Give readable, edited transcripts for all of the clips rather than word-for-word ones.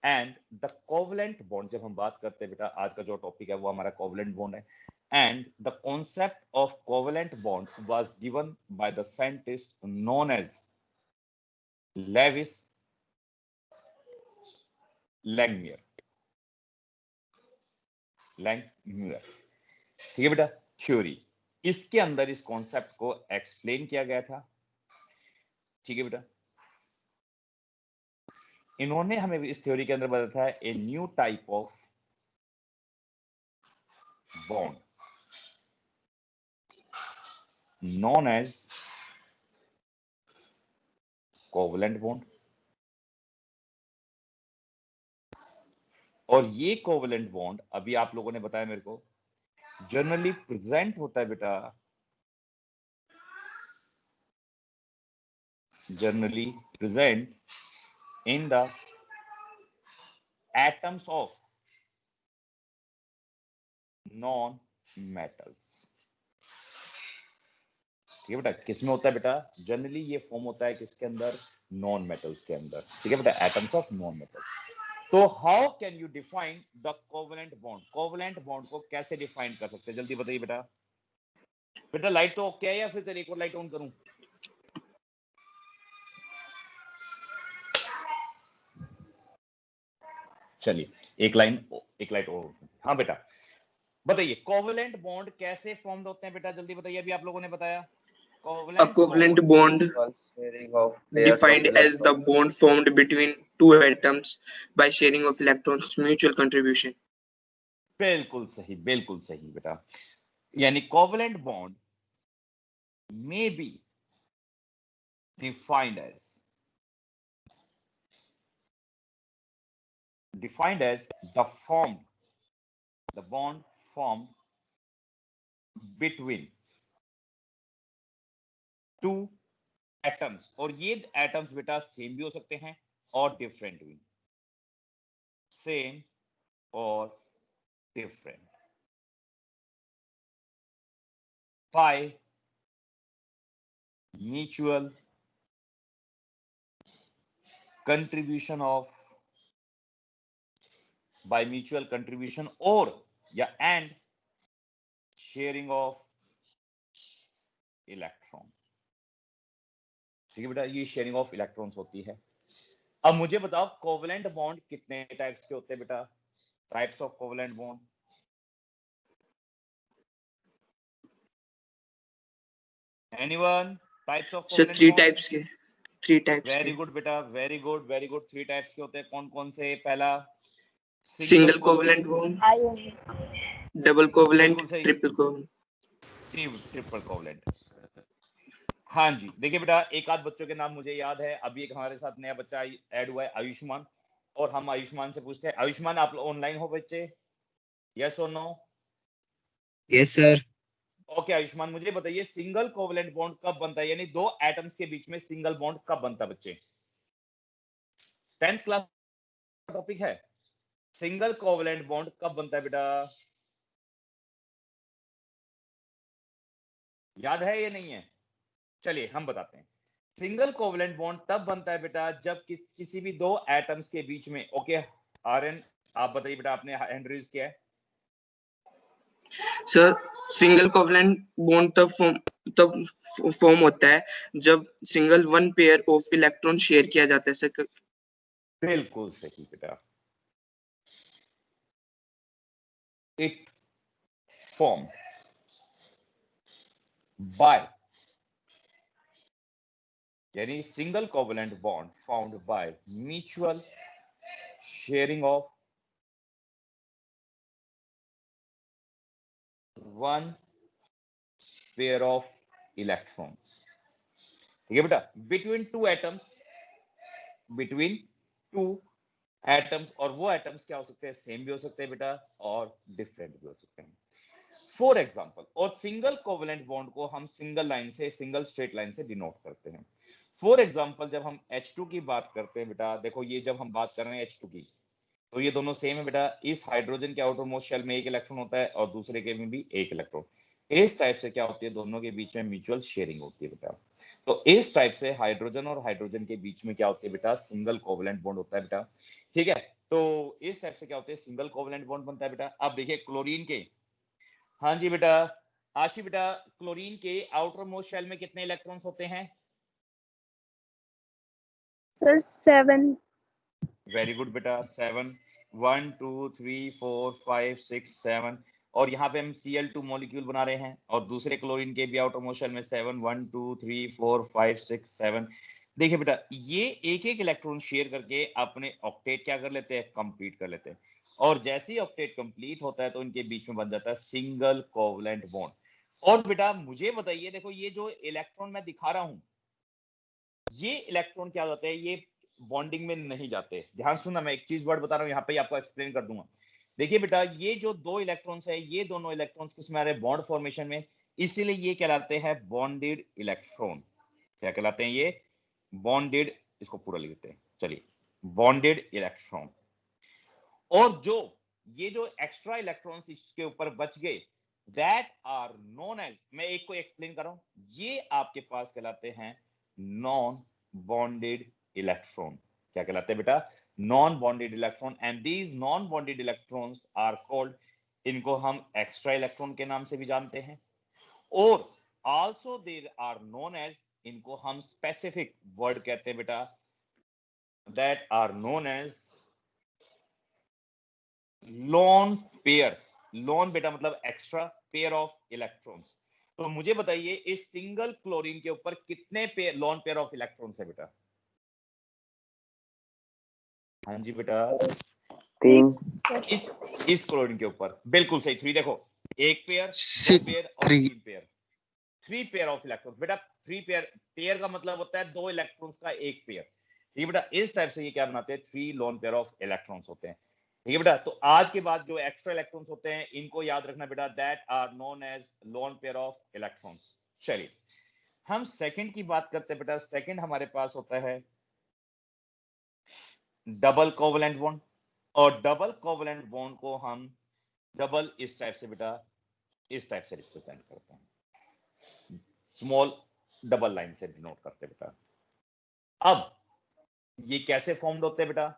And the covalent bond, जब हम बात करते हैं बेटा, आज का जो टॉपिक है वो हमारा कोवलेंट बॉन्ड है, and the concept of covalent bond was given by the scientist known as Lewis Langmuir. ठीक है बेटा, थ्योरी, इसके अंदर इस कॉन्सेप्ट को एक्सप्लेन किया गया था। ठीक है बेटा, इन्होंने हमें इस थ्योरी के अंदर बताया था a new type of bond known as covalent bond, और ये कोवलेंट बॉन्ड अभी आप लोगों ने बताया मेरे को जनरली प्रेजेंट होता है बेटा, generally present in the atoms of non metals. ठीक है बेटा, किसमें होता है बेटा, जनरली ये फॉर्म होता है किसके अंदर, नॉन मेटल्स के अंदर। ठीक है बेटा, एटम्स ऑफ नॉन मेटल। तो how can you define the covalent bond, covalent bond को कैसे डिफाइन कर सकते हैं, जल्दी बताइए बेटा। बेटा लाइट तो ओके है या फिर तेरी एक और लाइट ऑन करूं? चलिए एक लाइट और। हाँ बेटा बताइए, कोवलेंट बॉन्ड कैसे फॉर्म होते हैं बेटा, जल्दी बताइए। अभी आप लोगों ने बताया A covalent bond defined as the bond formed between two atoms by sharing of electrons mutual contribution. बिल्कुल सही बेटा, यानी covalent bond may be defined as the bond formed between two atoms, और ये एटम्स बेटा सेम भी हो सकते हैं और डिफरेंट भी, सेम और डिफरेंट, बाय म्यूचुअल कंट्रीब्यूशन और या एंड शेयरिंग ऑफ इलेक्ट्रॉन। ठीक है बेटा, ये शेयरिंग ऑफ इलेक्ट्रॉन्स होती है। अब मुझे बताओ कोवलेंट बॉन्ड कितने टाइप्स के होते हैं बेटा, types of covalent bond. Anyone, types of So covalent bond? three types very के गुड बेटा, वेरी गुड। थ्री टाइप्स के होते हैं, कौन कौन से? पहला single covalent bond, double covalent, triple covalent. Triple covalent. हाँ जी, देखिए बेटा, एक आध बच्चों के नाम मुझे याद है। अभी एक हमारे साथ नया बच्चा ऐड हुआ है, आयुष्मान, और हम आयुष्मान से पूछते हैं, आयुष्मान आप ऑनलाइन हो बच्चे? यस और no? Yes sir. Okay Ayushman, मुझे बताइए सिंगल कोवलेंट बॉन्ड कब बनता है, यानी दो एटम्स के बीच में सिंगल बॉन्ड कब बनता है बच्चे? 10th क्लास टॉपिक है, सिंगल कोवलेंट बॉन्ड कब बनता है बेटा, याद है या नहीं है? चलिए हम बताते हैं। सिंगल कोवलेंट बॉन्ड तब बनता है बेटा जब किसी भी दो एटम्स के बीच में, ओके आर्यन आप बताइए बेटा, आपने हैंड रेज किया है। सर सिंगल कोवलेंट बॉन्ड तब फॉर्म होता है जब single one pair of electron share किया जाता है सर। बिल्कुल सही बेटा, इट फॉर्म बाय, यानी single covalent bond found by mutual sharing of one pair of electron. ठीक है बेटा, बिटवीन टू एटम्स, और वो एटम्स क्या हो सकते हैं, सेम भी हो सकते हैं बेटा और डिफरेंट भी हो सकते हैं। फॉर एग्जांपल, और सिंगल कोवलेंट बॉन्ड को हम सिंगल स्ट्रेट लाइन से डिनोट करते हैं। फॉर एग्जांपल, जब हम H2 की बात करते हैं बेटा, देखो ये जब हम बात कर रहे हैं H2 की, तो ये दोनों सेम है बेटा। इस हाइड्रोजन के आउटर मोस्ट शेल में एक इलेक्ट्रॉन होता है और दूसरे के में भी एक इलेक्ट्रॉन। इस टाइप से क्या होती है, दोनों के बीच में म्यूचुअल शेयरिंग होती है बेटा। तो इस टाइप से हाइड्रोजन और हाइड्रोजन के बीच में क्या होती है बेटा, सिंगल कोवलेंट बॉन्ड होता है बेटा। ठीक है, तो इस टाइप से क्या होते हैं, सिंगल कोवेलेंट बॉन्ड बनता है बेटा। अब देखिए क्लोरीन के, हाँ जी बेटा आशी बेटा, क्लोरीन के आउटर मोस्ट शेल में कितने इलेक्ट्रॉन्स होते हैं? सर 7। वेरी गुड बेटा, 7। 1 2 3 4 5 6 7। और यहाँ पे हम Cl2 मॉलिक्यूल बना रहे हैं, और दूसरे क्लोरीन के भी आउटर मोस्ट शेल में 7 1 2 3 4 5 6 7। देखिए बेटा ये एक एक इलेक्ट्रॉन शेयर करके अपने ऑक्टेट क्या कर लेते हैं, कंप्लीट कर लेते हैं। और जैसे ही ऑक्टेट कंप्लीट होता है तो इनके बीच में बन जाता है सिंगल कोवेलेंट बॉन्ड। और बेटा मुझे बताइए, देखो ये जो इलेक्ट्रॉन मैं दिखा रहा हूं, ये इलेक्ट्रॉन क्या होता है, ये बॉन्डिंग में नहीं जाते। ध्यान सुनना, मैं एक चीज वर्ड बता रहा हूं, यहाँ पे आपको एक्सप्लेन कर दूंगा। देखिए बेटा ये जो दो इलेक्ट्रॉन्स है, ये दोनों इलेक्ट्रॉन्स किसमें आ रहे हैं, बॉन्ड फॉर्मेशन में, इसीलिए ये कहलाते हैं बॉन्डेड इलेक्ट्रॉन। क्या कहलाते हैं ये, बॉन्डेड। इसको पूरा लिख देते हैं, चलिए, बॉन्डेड इलेक्ट्रॉन। और जो ये जो एक्स्ट्रा इलेक्ट्रॉन्स इसके ऊपर बच गए, दैट आर नोन एज, मैं एक को एक्सप्लेन कर रहा हूं, ये आपके पास कहलाते हैं नॉन बॉन्डेड इलेक्ट्रॉन। क्या कहलाते हैं बेटा, non bonded electron. And these non bonded electrons are called, इनको हम एक्स्ट्रा इलेक्ट्रॉन के नाम से भी जानते हैं, और also there are known as, इनको हम स्पेसिफिक वर्ड कहते हैं बेटा, that are known as lone pair. Lone बेटा मतलब एक्स्ट्रा पेयर ऑफ इलेक्ट्रॉन्स। तो मुझे बताइए इस सिंगल क्लोरीन के ऊपर कितने pair, loan pair of electrons है बेटा? हाँ जी बेटा, 3। इस क्लोरीन के ऊपर बिल्कुल सही, 3। देखो, एक पेयर, दो Six, पेयर और 3. 3 पेयर, 3 पेयर ऑफ इलेक्ट्रॉन्स बेटा। 3 पेयर, पेयर का मतलब होता है 2 इलेक्ट्रॉन्स का एक पेयर। ठीक है बेटा, इस टाइप से ये क्या बनाते हैं, 3 लोन पेयर ऑफ इलेक्ट्रॉन्स होते हैं। ठीक है बेटा, तो आज के बाद जो एक्स्ट्रा इलेक्ट्रॉन्स होते हैं इनको याद रखना बेटा, that are known as lone pair of electrons. चलिए हम सेकंड की बात करते हैं बेटा। सेकंड हमारे पास होता है डबल कोवेलेंट बॉन्ड, और डबल कोवेलेंट बॉन्ड को हम डबल इस टाइप से बेटा, इस टाइप से रिप्रेजेंट करते हैं, स्मॉल डबल लाइन से डिनोट करते हैं बेटा। अब ये कैसे फॉर्म्ड होते हैं बेटा,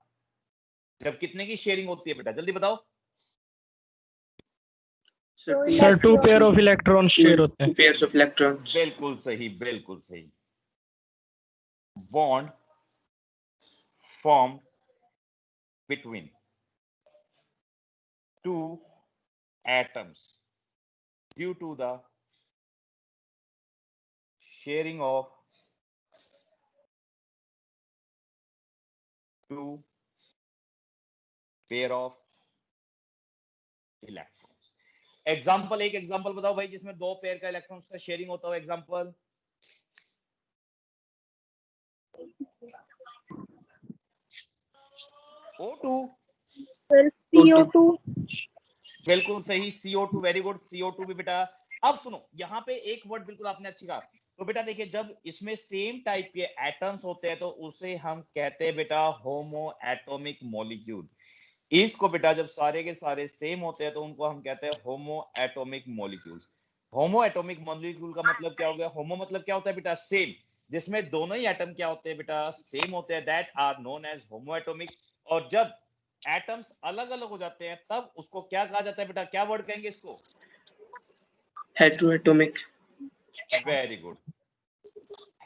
जब कितने की शेयरिंग होती है बेटा, जल्दी बताओ। Sir 2 pair of electron share होते हैं। Two pairs of electrons. बिल्कुल सही, बिल्कुल सही। Bond form between 2 atoms due to the sharing of 2 pair of electrons। Example, एक एग्जाम्पल बताओ भाई जिसमें 2 पेयर का इलेक्ट्रॉन्स का शेयरिंग होता हो। Example, O2। Sir CO2। बिल्कुल सही, CO2, वेरी गुड, CO2 भी बेटा। अब सुनो, यहाँ पे एक वर्ड बिल्कुल आपने अच्छी कहा। तो बेटा देखिए, जब इसमें सेम टाइप के एटम्स होते हैं तो उसे हम कहते हैं बेटा होमो एटॉमिक मॉलिक्यूल। इसको बेटा जब सारे के सारे सेम होते हैं तो उनको हम कहते हैं होमो एटॉमिक मॉलिक्यूल। होमो एटॉमिक मॉलिक्यूल का मतलब क्या हो गया, होमो मतलब क्या होता है बेटा, सेम, जिसमें दोनों ही एटम क्या होते हैं बेटा, सेम होते हैं, that are known as homoatomic. और जब एटम्स अलग अलग हो जाते हैं तब उसको क्या कहा जाता है बेटा, क्या वर्ड कहेंगे इसको? Heteroatomic. Very good,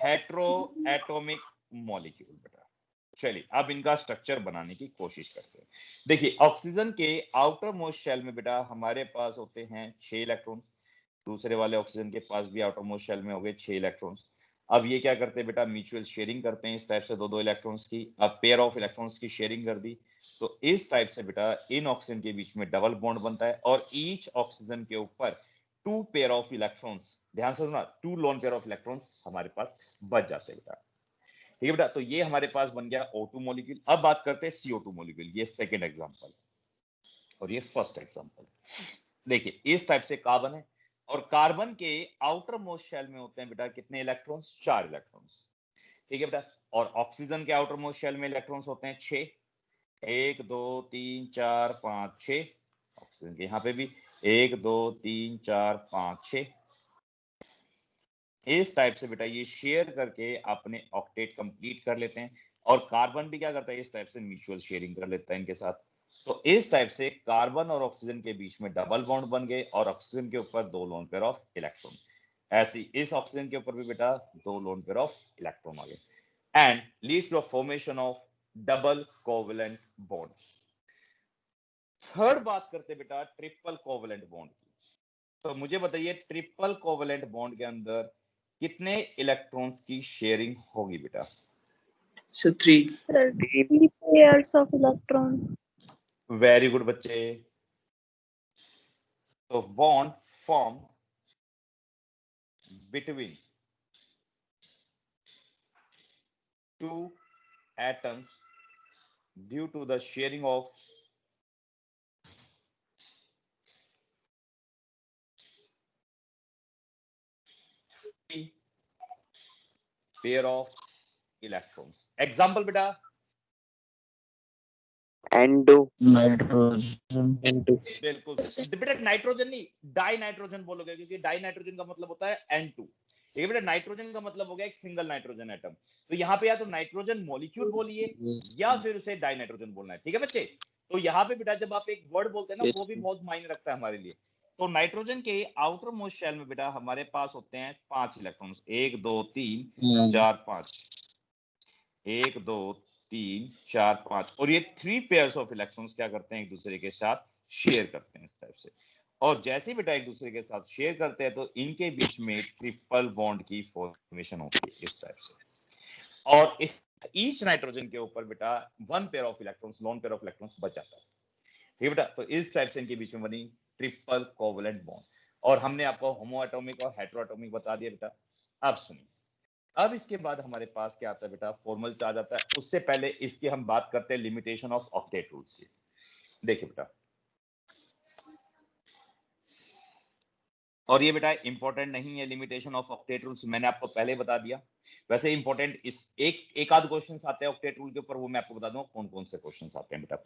hetero atomic molecule बेटा। चलिए अब इनका स्ट्रक्चर बनाने की कोशिश करते हैं। देखिए ऑक्सीजन के आउटर मोस्ट शेल में बेटा हमारे पास होते हैं 6 इलेक्ट्रॉन, दूसरे वाले ऑक्सीजन के पास भी आउटर मोस्ट शेल में हो गए 6 इलेक्ट्रॉन्स। अब ये क्या करते हैं बेटा, म्यूचुअल शेयरिंग करते हैं इस टाइप से दो इलेक्ट्रॉन्स की। अब पेयर ऑफ इलेक्ट्रॉन्स की शेयरिंग कर दी तो इस टाइप से बेटा इन ऑक्सीजन के बीच में डबल बॉन्ड बनता है, और ईच ऑक्सीजन के ऊपर 2 पेयर ऑफ इलेक्ट्रॉन्स, ध्यान से सुनना, 2 लोन पेयर ऑफ इलेक्ट्रॉन्स हमारे पास बच जाते हैं बेटा। ठीक है बेटा, तो ये हमारे पास बन गया O2 मॉलिक्यूल। अब बात करते हैं CO2 मॉलिक्यूल, ये सेकंड एग्जांपल और ये फर्स्ट एग्जांपल। देखिए इस टाइप से कार्बन है, और कार्बन के आउटर मोस्ट शेल में होते हैं बेटा कितने इलेक्ट्रॉन्स, 4 इलेक्ट्रॉन्स। ठीक है बेटा, और ऑक्सीजन के आउटर मोस्ट शेल में इलेक्ट्रॉन्स होते हैं 6, 1 2 3 4 5 6। ऑक्सीजन के यहाँ पे भी 1 2 3 4 5 6। इस टाइप से बेटा ये शेयर करके अपने ऑक्टेट कंप्लीट कर लेते हैं, और कार्बन भी क्या करता है, इस टाइप से म्यूचुअल शेयरिंग कर लेता है इनके साथ। तो इस टाइप से कार्बन और ऑक्सीजन के बीच में डबल बॉन्ड बन गए और ऑक्सीजन के ऊपर 2 लोन पेयर ऑफ इलेक्ट्रॉन। ऐसे इस ऑक्सीजन के ऊपर भी बेटा 2 लोन पेयर ऑफ इलेक्ट्रॉन आ गए and leads to formation of double covalent bond. Third बात करते बेटा ट्रिपल कोवेलेंट बॉन्ड की। तो मुझे बताइए ट्रिपल कोवेलेंट बॉन्ड के अंदर कितने इलेक्ट्रॉन्स की शेयरिंग होगी बेटा? So 3. Sir, 3 pairs of electron. Very good बच्चे। तो bond form between two atoms due to the sharing of pair of electrons. Example बेटा N2 नाइट्रोजन N2. बिल्कुल बेटा नाइट्रोजन नहीं डाई नाइट्रोजन बोलोगे क्योंकि डाई नाइट्रोजन का मतलब होता है N2। ये बेटा नाइट्रोजन का मतलब हो गया एक सिंगल नाइट्रोजन एटम। तो यहाँ पे या तो नाइट्रोजन मॉलिक्यूल बोलिए या फिर उसे डाई नाइट्रोजन बोलना है, ठीक है बच्चे। तो यहाँ पे बेटा जब आप एक वर्ड बोलते हैं ना वो भी बहुत मायने रखता है हमारे लिए। तो नाइट्रोजन के आउटर मोस्ट शेल में बेटा हमारे पास होते हैं 5 इलेक्ट्रॉन्स, 1 2 3 4 5, 1 2 3 4 5, और ये 3 पेयर्स ऑफ इलेक्ट्रॉन्स क्या करते हैं एक दूसरे के साथ शेयर करते हैं इस टाइप से। और जैसे बेटा एक दूसरे के साथ शेयर करते हैं तो इनके बीच में ट्रिपल बॉन्ड की फॉर्मेशन होती है इस टाइप से। और ईच नाइट्रोजन के ऊपर बेटा 1 pair of electrons, loan pair of electrons बच जाता है, ठीक है बेटा। तो इस टाइप से इनके बीच में बनी ट्रिपल कोवेलेंट बॉन्ड। और हमने आपको होमो एटॉमिक और हेटेरो एटॉमिक बता दिया बेटा। अब सुनिए, अब इसके बाद हमारे पास क्या आता है बेटा, फॉर्मल चार्ज आता है। उससे पहले इसकी हम बात करते हैं लिमिटेशन ऑफ ऑक्टेट रूल्स की। देखिए बेटा, और ये बेटा इंपॉर्टेंट नहीं है लिमिटेशन ऑफ ऑक्टेट रूल्स, मैंने आपको पहले बता दिया। वैसे इंपॉर्टेंट इस एक आध क्वेश्चंस आते हैं ऑक्टेट रूल के ऊपर, वो मैं आपको बता दूं कौन कौन से क्वेश्चंस आते हैं बेटा।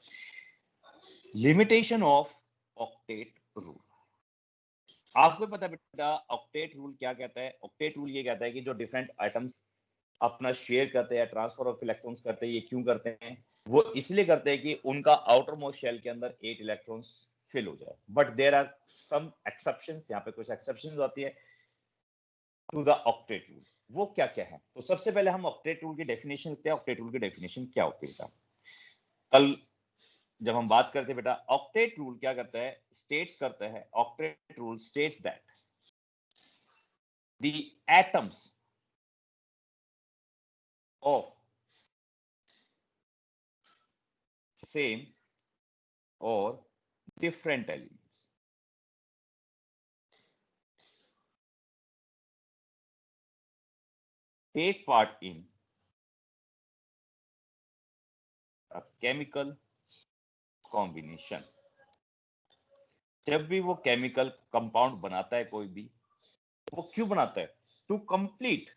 लिमिटेशन ऑफ ऑक्टेट रूल, आपको पता है बेटा ऑक्टेट रूल क्या कहता है? ऑक्टेट रूल ये कहता है कि जो डिफरेंट आइटम्स अपना शेयर करते हैं, ट्रांसफर ऑफ इलेक्ट्रॉन्स करते हैं, ये क्यों करते हैं? वो इसलिए करते हैं कि उनका आउटर मोस्ट शेल के अंदर 8 इलेक्ट्रॉन्स फिल हो जाए। But there are some exceptions, यहाँ पे कुछ एक्सेप्शंस आती है टू द ऑक्टेट रूल। वो क्या क्या है? तो सबसे पहले हम ऑक्टेट रूल की डेफिनेशन देखते हैं। ऑक्टेट रूल की डेफिनेशन क्या होती है बेटा? कल जब हम बात करते हैं बेटा ऑक्टेट रूल क्या करता है, स्टेट्स करता है, octet rule states that the atoms of same और different elements take part in a chemical combination। जब भी वो केमिकल कंपाउंड बनाता है कोई भी, वो क्यों बनाता है? टू कंप्लीट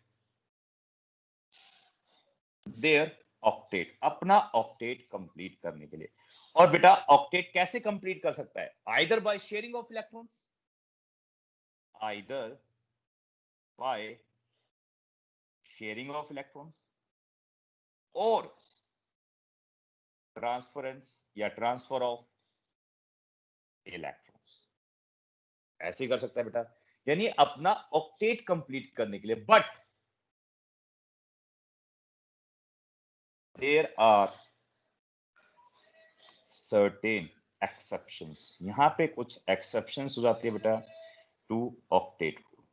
देयर ऑक्टेट, अपना ऑक्टेट कंप्लीट करने के लिए। और बेटा ऑक्टेट कैसे कंप्लीट कर सकता है? Either by sharing of electrons, either by sharing of electrons और ट्रांसफरेंस या ट्रांसफर ऑफ इलेक्ट्रॉन्स। ऐसे ही कर सकता है बेटा, यानी अपना ऑक्टेट कंप्लीट करने के लिए। But there are certain exceptions, यहां पे कुछ एक्सेप्शंस हो जाती है बेटा टू ऑक्टेट रूल।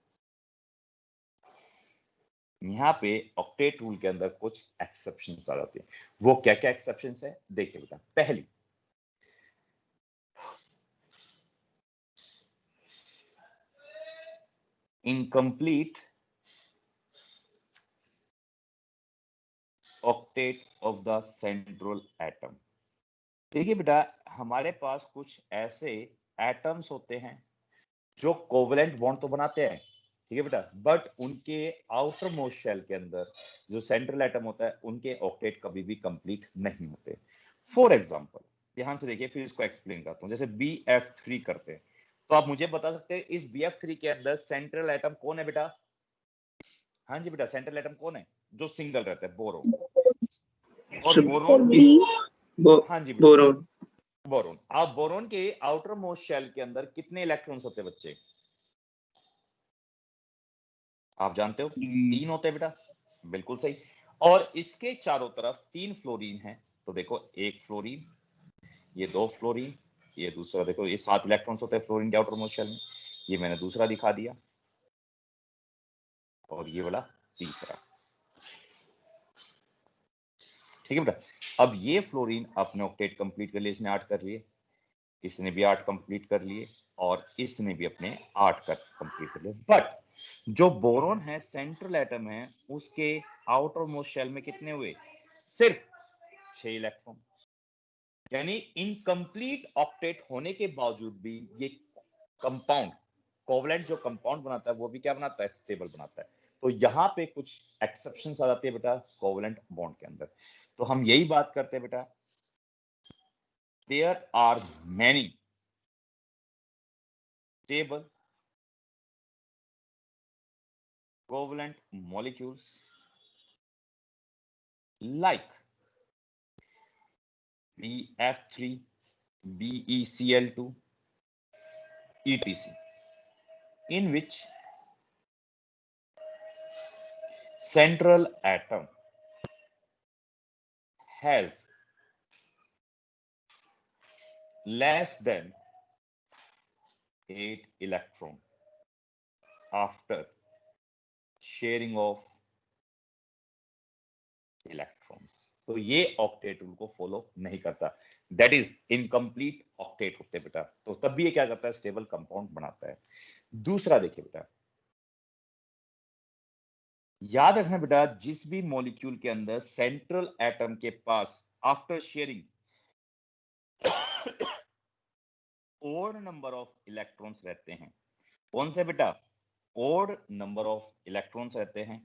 यहां पे ऑक्टेट रूल के अंदर कुछ एक्सेप्शंस आ जाती है। वो क्या क्या एक्सेप्शंस है देखिए बेटा। पहली, incomplete octet of the central atom. देखिए बेटा हमारे पास कुछ ऐसे एटम्स होते हैं जो कोवेलेंट बॉन्ड तो बनाते हैं, ठीक है बेटा, बट उनके आउटर मोस्ट शेल के अंदर जो सेंट्रल एटम होता है उनके ऑक्टेट कभी भी कंप्लीट नहीं होते। फॉर एग्जांपल, ध्यान से देखिए फिर इसको एक्सप्लेन करता हूं। जैसे BF3 करते हैं, तो आप मुझे बता सकते हैं इस BF3 के अंदर सेंट्रल एटम कौन है बेटा? हाँ जी बेटा, सेंट्रल एटम कौन है जो सिंगल रहता है? बोरो। और So, बोरोन बी bo- हाँ जी बेटा, boron. बोरोन। अब बोरोन के आउटर मोस्ट शेल के अंदर कितने इलेक्ट्रॉन्स होते हैं बच्चे? आप जानते हो? 3 होते हैं बेटा, बिल्कुल सही। और इसके चारों तरफ 3 फ्लोरीन है, तो देखो एक फ्लोरीन, ये 2 फ्लोरीन, ये दूसरा, देखो ये 7 इलेक्ट्रॉन्स होते हैं फ्लोरीन के आउटर मोस्ट शेल में, ये मैंने दूसरा दिखा दिया, और ये वाला तीसरा। ठीक है बेटा। अब ये फ्लोरीन अपने ऑक्टेट कंप्लीट कर लिए, इसने 8 कर लिए, इसने भी 8 कंप्लीट कर लिए, और इसने भी अपने 8 कर कंप्लीट कर लिए। बट जो बोरोन है, सेंट्रल एटम है, उसके आउटर मोस्ट शेल में कितने हुए? सिर्फ 6 इलेक्ट्रॉन। यानी इनकम्प्लीट ऑक्टेट होने के बावजूद भी ये कंपाउंड, कोवलेंट जो कंपाउंड बनाता है वो भी क्या बनाता है? स्टेबल बनाता है। तो यहाँ पे कुछ एक्सेप्शंस आ जाती है बेटा कोवलेंट बॉन्ड के अंदर। तो हम यही बात करते हैं बेटा, there are many stable covalent molecules like BF3, BeCl2, etc., in which central atom has less than 8 electron after sharing of electrons। तो ये ऑक्टेट रूल को फॉलो नहीं करता, दैट इज इनकम्प्लीट ऑक्टेट होते हैं बेटा। तो तब भी ये क्या करता है? स्टेबल कंपाउंड बनाता है। दूसरा देखिए बेटा, याद रखना बेटा, जिस भी मॉलिक्यूल के अंदर सेंट्रल एटम के पास after sharing odd number of electrons रहते हैं, कौन से बेटा? ओड नंबर ऑफ इलेक्ट्रॉन्स रहते हैं,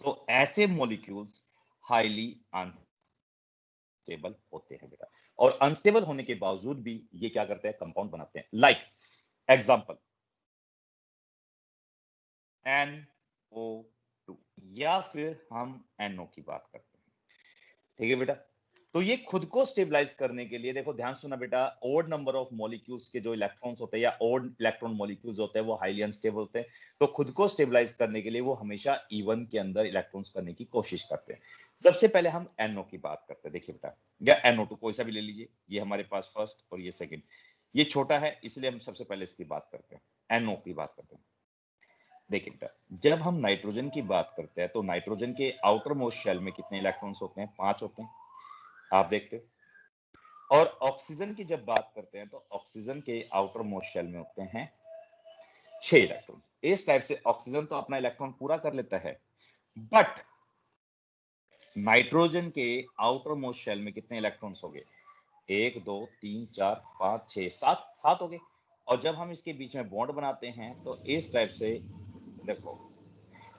तो ऐसे मॉलिक्यूल्स हाईली अनस्टेबल होते हैं बेटा। और अनस्टेबल होने के बावजूद भी ये क्या करते हैं? कंपाउंड बनाते हैं। लाइक एग्जांपल NO2, या फिर हम NO की बात करते हैं। ठीक है बेटा। तो ये खुद को स्टेबलाइज करने के लिए, देखो ध्यान सुना बेटा, ओड नंबर ऑफ मॉलिक्यूल्स के जो इलेक्ट्रॉन्स होते हैं या ओड इलेक्ट्रॉन मॉलिक्यूल्स होते हैं वो हाईली अनस्टेबल होते हैं। तो खुद को स्टेबलाइज करने के लिए वो हमेशा इवन के अंदर इलेक्ट्रॉन्स करने की कोशिश करते हैं। सबसे पहले हम NO की बात करते हैं। देखिए बेटा, या NO2 कोई सा भी ले लीजिए, ये हमारे पास फर्स्ट और ये सेकंड, ये छोटा है इसलिए हम सबसे पहले इसकी बात करते हैं, NO की बात करते हैं। देखिए बेटा, जब हम नाइट्रोजन की बात करते हैं तो नाइट्रोजन के आउटर मोस्ट शेल में कितने इलेक्ट्रॉन्स होते हैं? 5 होते हैं, आप देखते हो। और ऑक्सीजन की जब बात करते हैं तो ऑक्सीजन के आउटर मोस्ट शेल में होते हैं 6 इलेक्ट्रॉन। इस टाइप से ऑक्सीजन तो अपना इलेक्ट्रॉन पूरा कर लेता है, बट नाइट्रोजन के आउटर मोस्ट शेल में कितने इलेक्ट्रॉन्स हो गए? 1 2 3 4 5 6 7 हो गए। और जब हम इसके बीच में बॉन्ड बनाते हैं तो इस टाइप से देखो,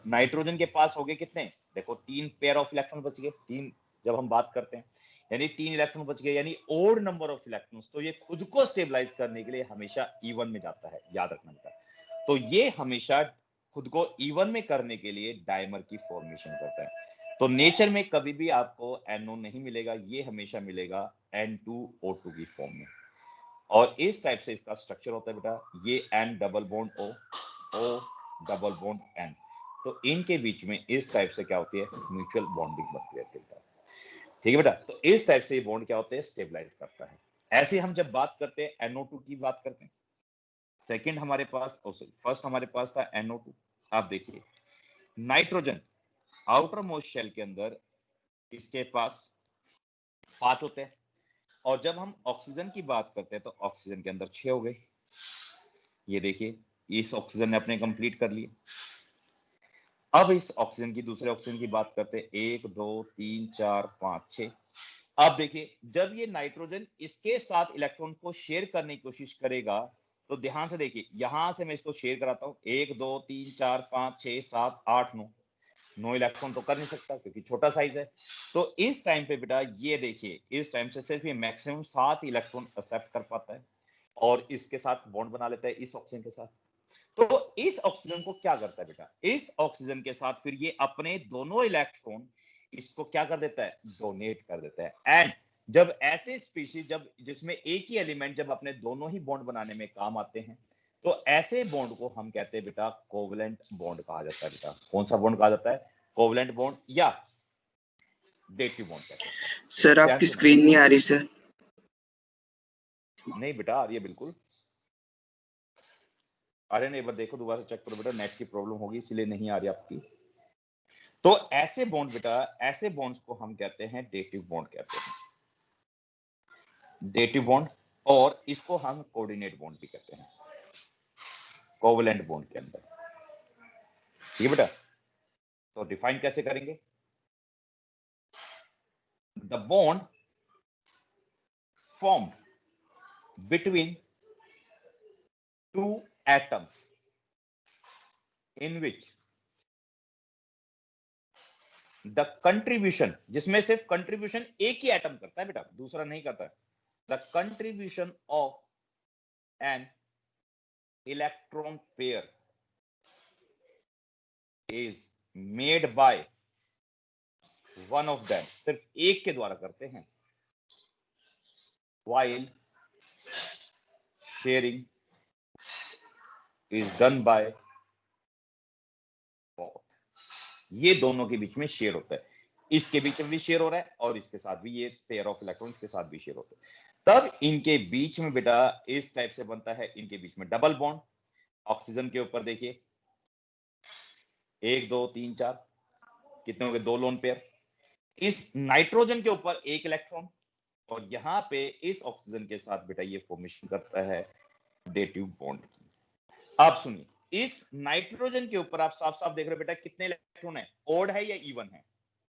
नाइट्रोजन के पास हो गए कितने? देखो 3 पेयर ऑफ इलेक्ट्रॉन बच गए, 3 जब हम बात करते हैं, यानी 3 इलेक्ट्रॉन बच गए, यानी ओड नंबर ऑफ इलेक्ट्रॉन्स। तो ये खुद को स्टेबलाइज करने के लिए हमेशा इवन में जाता है, याद रखना बेटा। तो ये हमेशा खुद को इवन में करने के लिए डायमर की फॉर्मेशन करता है। तो नेचर में कभी भी आपको NO नहीं मिलेगा, ये हमेशा मिलेगा N2O2 की फॉर्म में। और इस टाइप से इसका स्ट्रक्चर होता है बेटा, ये N double bond O, O double bond N। तो इनके बीच में इस टाइप से क्या होती है? म्यूचुअल बॉन्डिंग बनती रहती है। ठीक है बेटा। तो इस टाइप से ये बॉन्ड क्या होते हैं? स्टेबलाइज करता है। ऐसे हम जब बात करते हैं NO2 की बात करते हैं, सेकंड हमारे पास, फर्स्ट हमारे पास था NO2। आप देखिए, नाइट्रोजन आउटर मोस्ट शेल के अंदर इसके पास 5 होते हैं, और जब हम ऑक्सीजन की बात करते हैं तो ऑक्सीजन के अंदर 6 हो गए। ये देखिए, इस ऑक्सीजन ने अपने कंप्लीट कर लिए। अब इस ऑक्सीजन की, दूसरे ऑक्सीजन की बात करते हैं, 1 2 3 4 5 6। अब देखिए, जब ये नाइट्रोजन इसके साथ इलेक्ट्रॉन को शेयर करने की कोशिश करेगा, तो ध्यान से देखिए, यहां से मैं इसको शेयर कराता हूं, 1 2 3 4 5 6 7 8 9 इलेक्ट्रॉन तो कर नहीं सकता क्योंकि छोटा साइज है। तो इस टाइम पे बेटा ये देखिए, इस टाइम से सिर्फ ये मैक्सिमम 7 इलेक्ट्रॉन एक्सेप्ट कर पाता है और इसके साथ बॉन्ड बना लेता है इस ऑक्सीजन के साथ। तो इस ऑक्सीजन को क्या करता है बेटा? इस ऑक्सीजन के साथ फिर ये अपने दोनों इलेक्ट्रॉन इसको क्या कर देता है, डोनेट कर देता है। एंड जब ऐसे स्पीशीज जब जिसमें एक ही एलिमेंट जब अपने दोनों ही बॉन्ड बनाने में काम आते हैं, तो ऐसे बॉन्ड को हम कहते हैं बेटा कोवलेंट बॉन्ड कहा जाता है। बेटा कौन सा बॉन्ड कहा जाता है, कोवलेंट बॉन्ड या डेटिव बॉन्ड कहते हैं। सर आपकी स्क्रीन नहीं आ रही सर। नहीं बेटा आ रही है बिल्कुल। अरे नहीं, एक बार देखो दोबारा चेक करो बेटा, नेट की प्रॉब्लम होगी इसीलिए नहीं आ रही आपकी। तो ऐसे बॉन्ड बेटा, ऐसे बॉन्ड्स को हम कहते हैं डेटिव बॉन्ड कहते हैं, डेटिव बॉन्ड। और इसको हम कोऑर्डिनेट बॉन्ड भी कहते हैं कोवलेंट बॉन्ड के अंदर। ठीक है बेटा, तो डिफाइन कैसे करेंगे, the bond formed between two atoms in which the contribution, जिसमें सिर्फ कंट्रीब्यूशन एक ही एटम करता है बेटा, दूसरा नहीं करता है, the contribution of an electron pair is made by one of them, सिर्फ एक के द्वारा करते हैं, while sharing is done by both। ये दोनों के बीच में शेयर होता है, इसके बीच में भी शेयर हो रहा है और इसके साथ भी, ये पेयर ऑफ इलेक्ट्रॉन्स के साथ भी शेयर होता है। तब इनके बीच में बेटा इस टाइप से बनता है, इनके बीच में डबल बॉन्ड। ऑक्सीजन के ऊपर देखिए 1 2 3 4 कितने हो गए, 2 लोन पेयर। इस नाइट्रोजन के ऊपर 1 इलेक्ट्रॉन, और यहां पे इस ऑक्सीजन के साथ बेटा ये फॉर्मेशन करता है डेटिव बॉन्ड की। आप सुनिए, इस नाइट्रोजन के ऊपर आप साफ साफ देख रहे हो बेटा कितने इलेक्ट्रॉन है, ओड है या इवन है,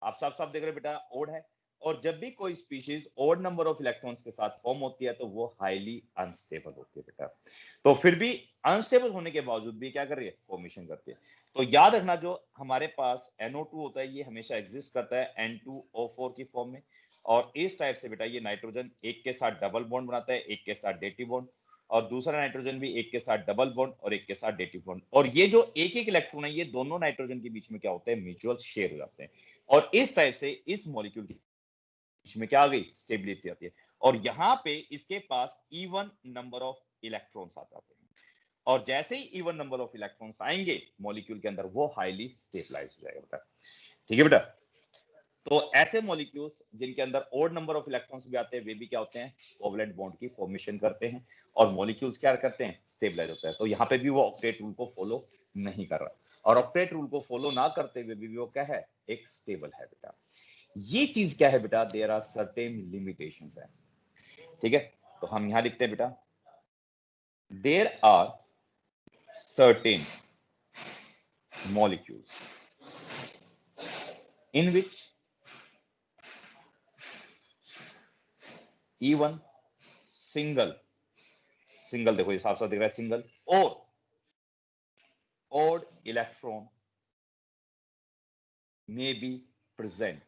आप साफ साफ देख रहे हो बेटा ओड है। और जब भी कोई species odd number of electrons के साथ फॉर्म होती है तो वो हाईली अनस्टेबल होती है बेटा। तो फिर भी अनस्टेबल होने के बावजूद भी क्या कर रही है, फॉर्मेशन करती है। तो याद रखना, जो हमारे पास NO2 होता है ये हमेशा एग्जिस्ट करता है N2O4 की फॉर्म में, और इस टाइप से बेटा ये नाइट्रोजन एक के साथ डबल बॉन्ड बनाता है, एक के साथ डेटिव बॉन्ड, और दूसरा नाइट्रोजन भी एक के साथ डबल बॉन्ड और एक के साथ डेटिव बॉन्ड। और ये जो एक एक इलेक्ट्रॉन है ये दोनों नाइट्रोजन के बीच में क्या होते हैं, म्यूचुअल शेयर हो जाते हैं। और इस टाइप से इस मॉलिक्यूल के बीच में क्या आ गई, स्टेबिलिटी आती है। और यहाँ पे इसके पास इवन नंबर ऑफ इलेक्ट्रॉन्स आ जाते हैं, और जैसे ही इवन नंबर ऑफ इलेक्ट्रॉन्स आएंगे मॉलिक्यूल के अंदर वो हाईली स्टेबलाइज हो जाएगा बेटा। ठीक है बेटा, तो ऐसे मॉलिक्यूल्स जिनके अंदर ओड नंबर ऑफ इलेक्ट्रॉन्स भी आते हैं वे भी क्या होते हैं, कोवलेंट बॉन्ड की फॉर्मेशन करते हैं, और मॉलिक्यूल्स क्या करते हैं, स्टेबलाइज होता है। तो यहाँ पे भी वो ऑक्टेट रूल को फॉलो नहीं कर रहा, और ऑक्टेट रूल को फॉलो ना करते हुए भी वो क्या है, एक स्टेबल है बेटा। ये चीज क्या है बेटा, देयर आर सर्टेन लिमिटेशंस है। ठीक है, तो हम यहां लिखते हैं बेटा, there are certain molecules in which even single देखो ये साफ साफ दिख रहा है, सिंगल और odd electron may be present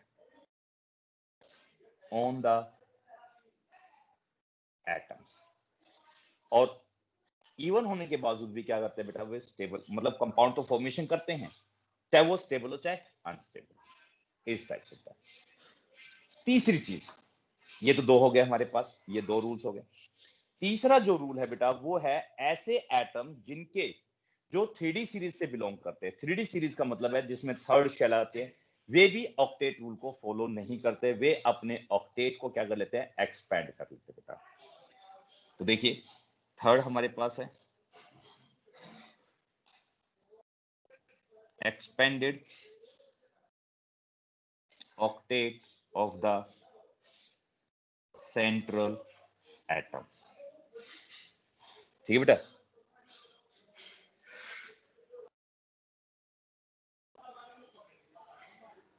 on the atoms। और इवन होने के बावजूद भी क्या करते हैं बेटा, वो स्टेबल, मतलब कंपाउंड तो फॉर्मेशन करते हैं, चाहे वो स्टेबल हो चाहे अनस्टेबल, इस टाइप से। तीसरी चीज, ये तो 2 हो गए हमारे पास, ये 2 रूल्स हो गए। तीसरा जो रूल है बेटा वो है ऐसे एटम जिनके जो 3D सीरीज से बिलोंग करते हैं। 3D सीरीज का मतलब है जिसमें थर्ड शेल आते हैं, वे भी ऑक्टेट रूल को फॉलो नहीं करते, वे अपने ऑक्टेट को क्या कर लेते हैं, एक्सपैंड कर लेते हैं बेटा। तो देखिए थर्ड हमारे पास है expanded octet of the central atom. ठीक है बेटा,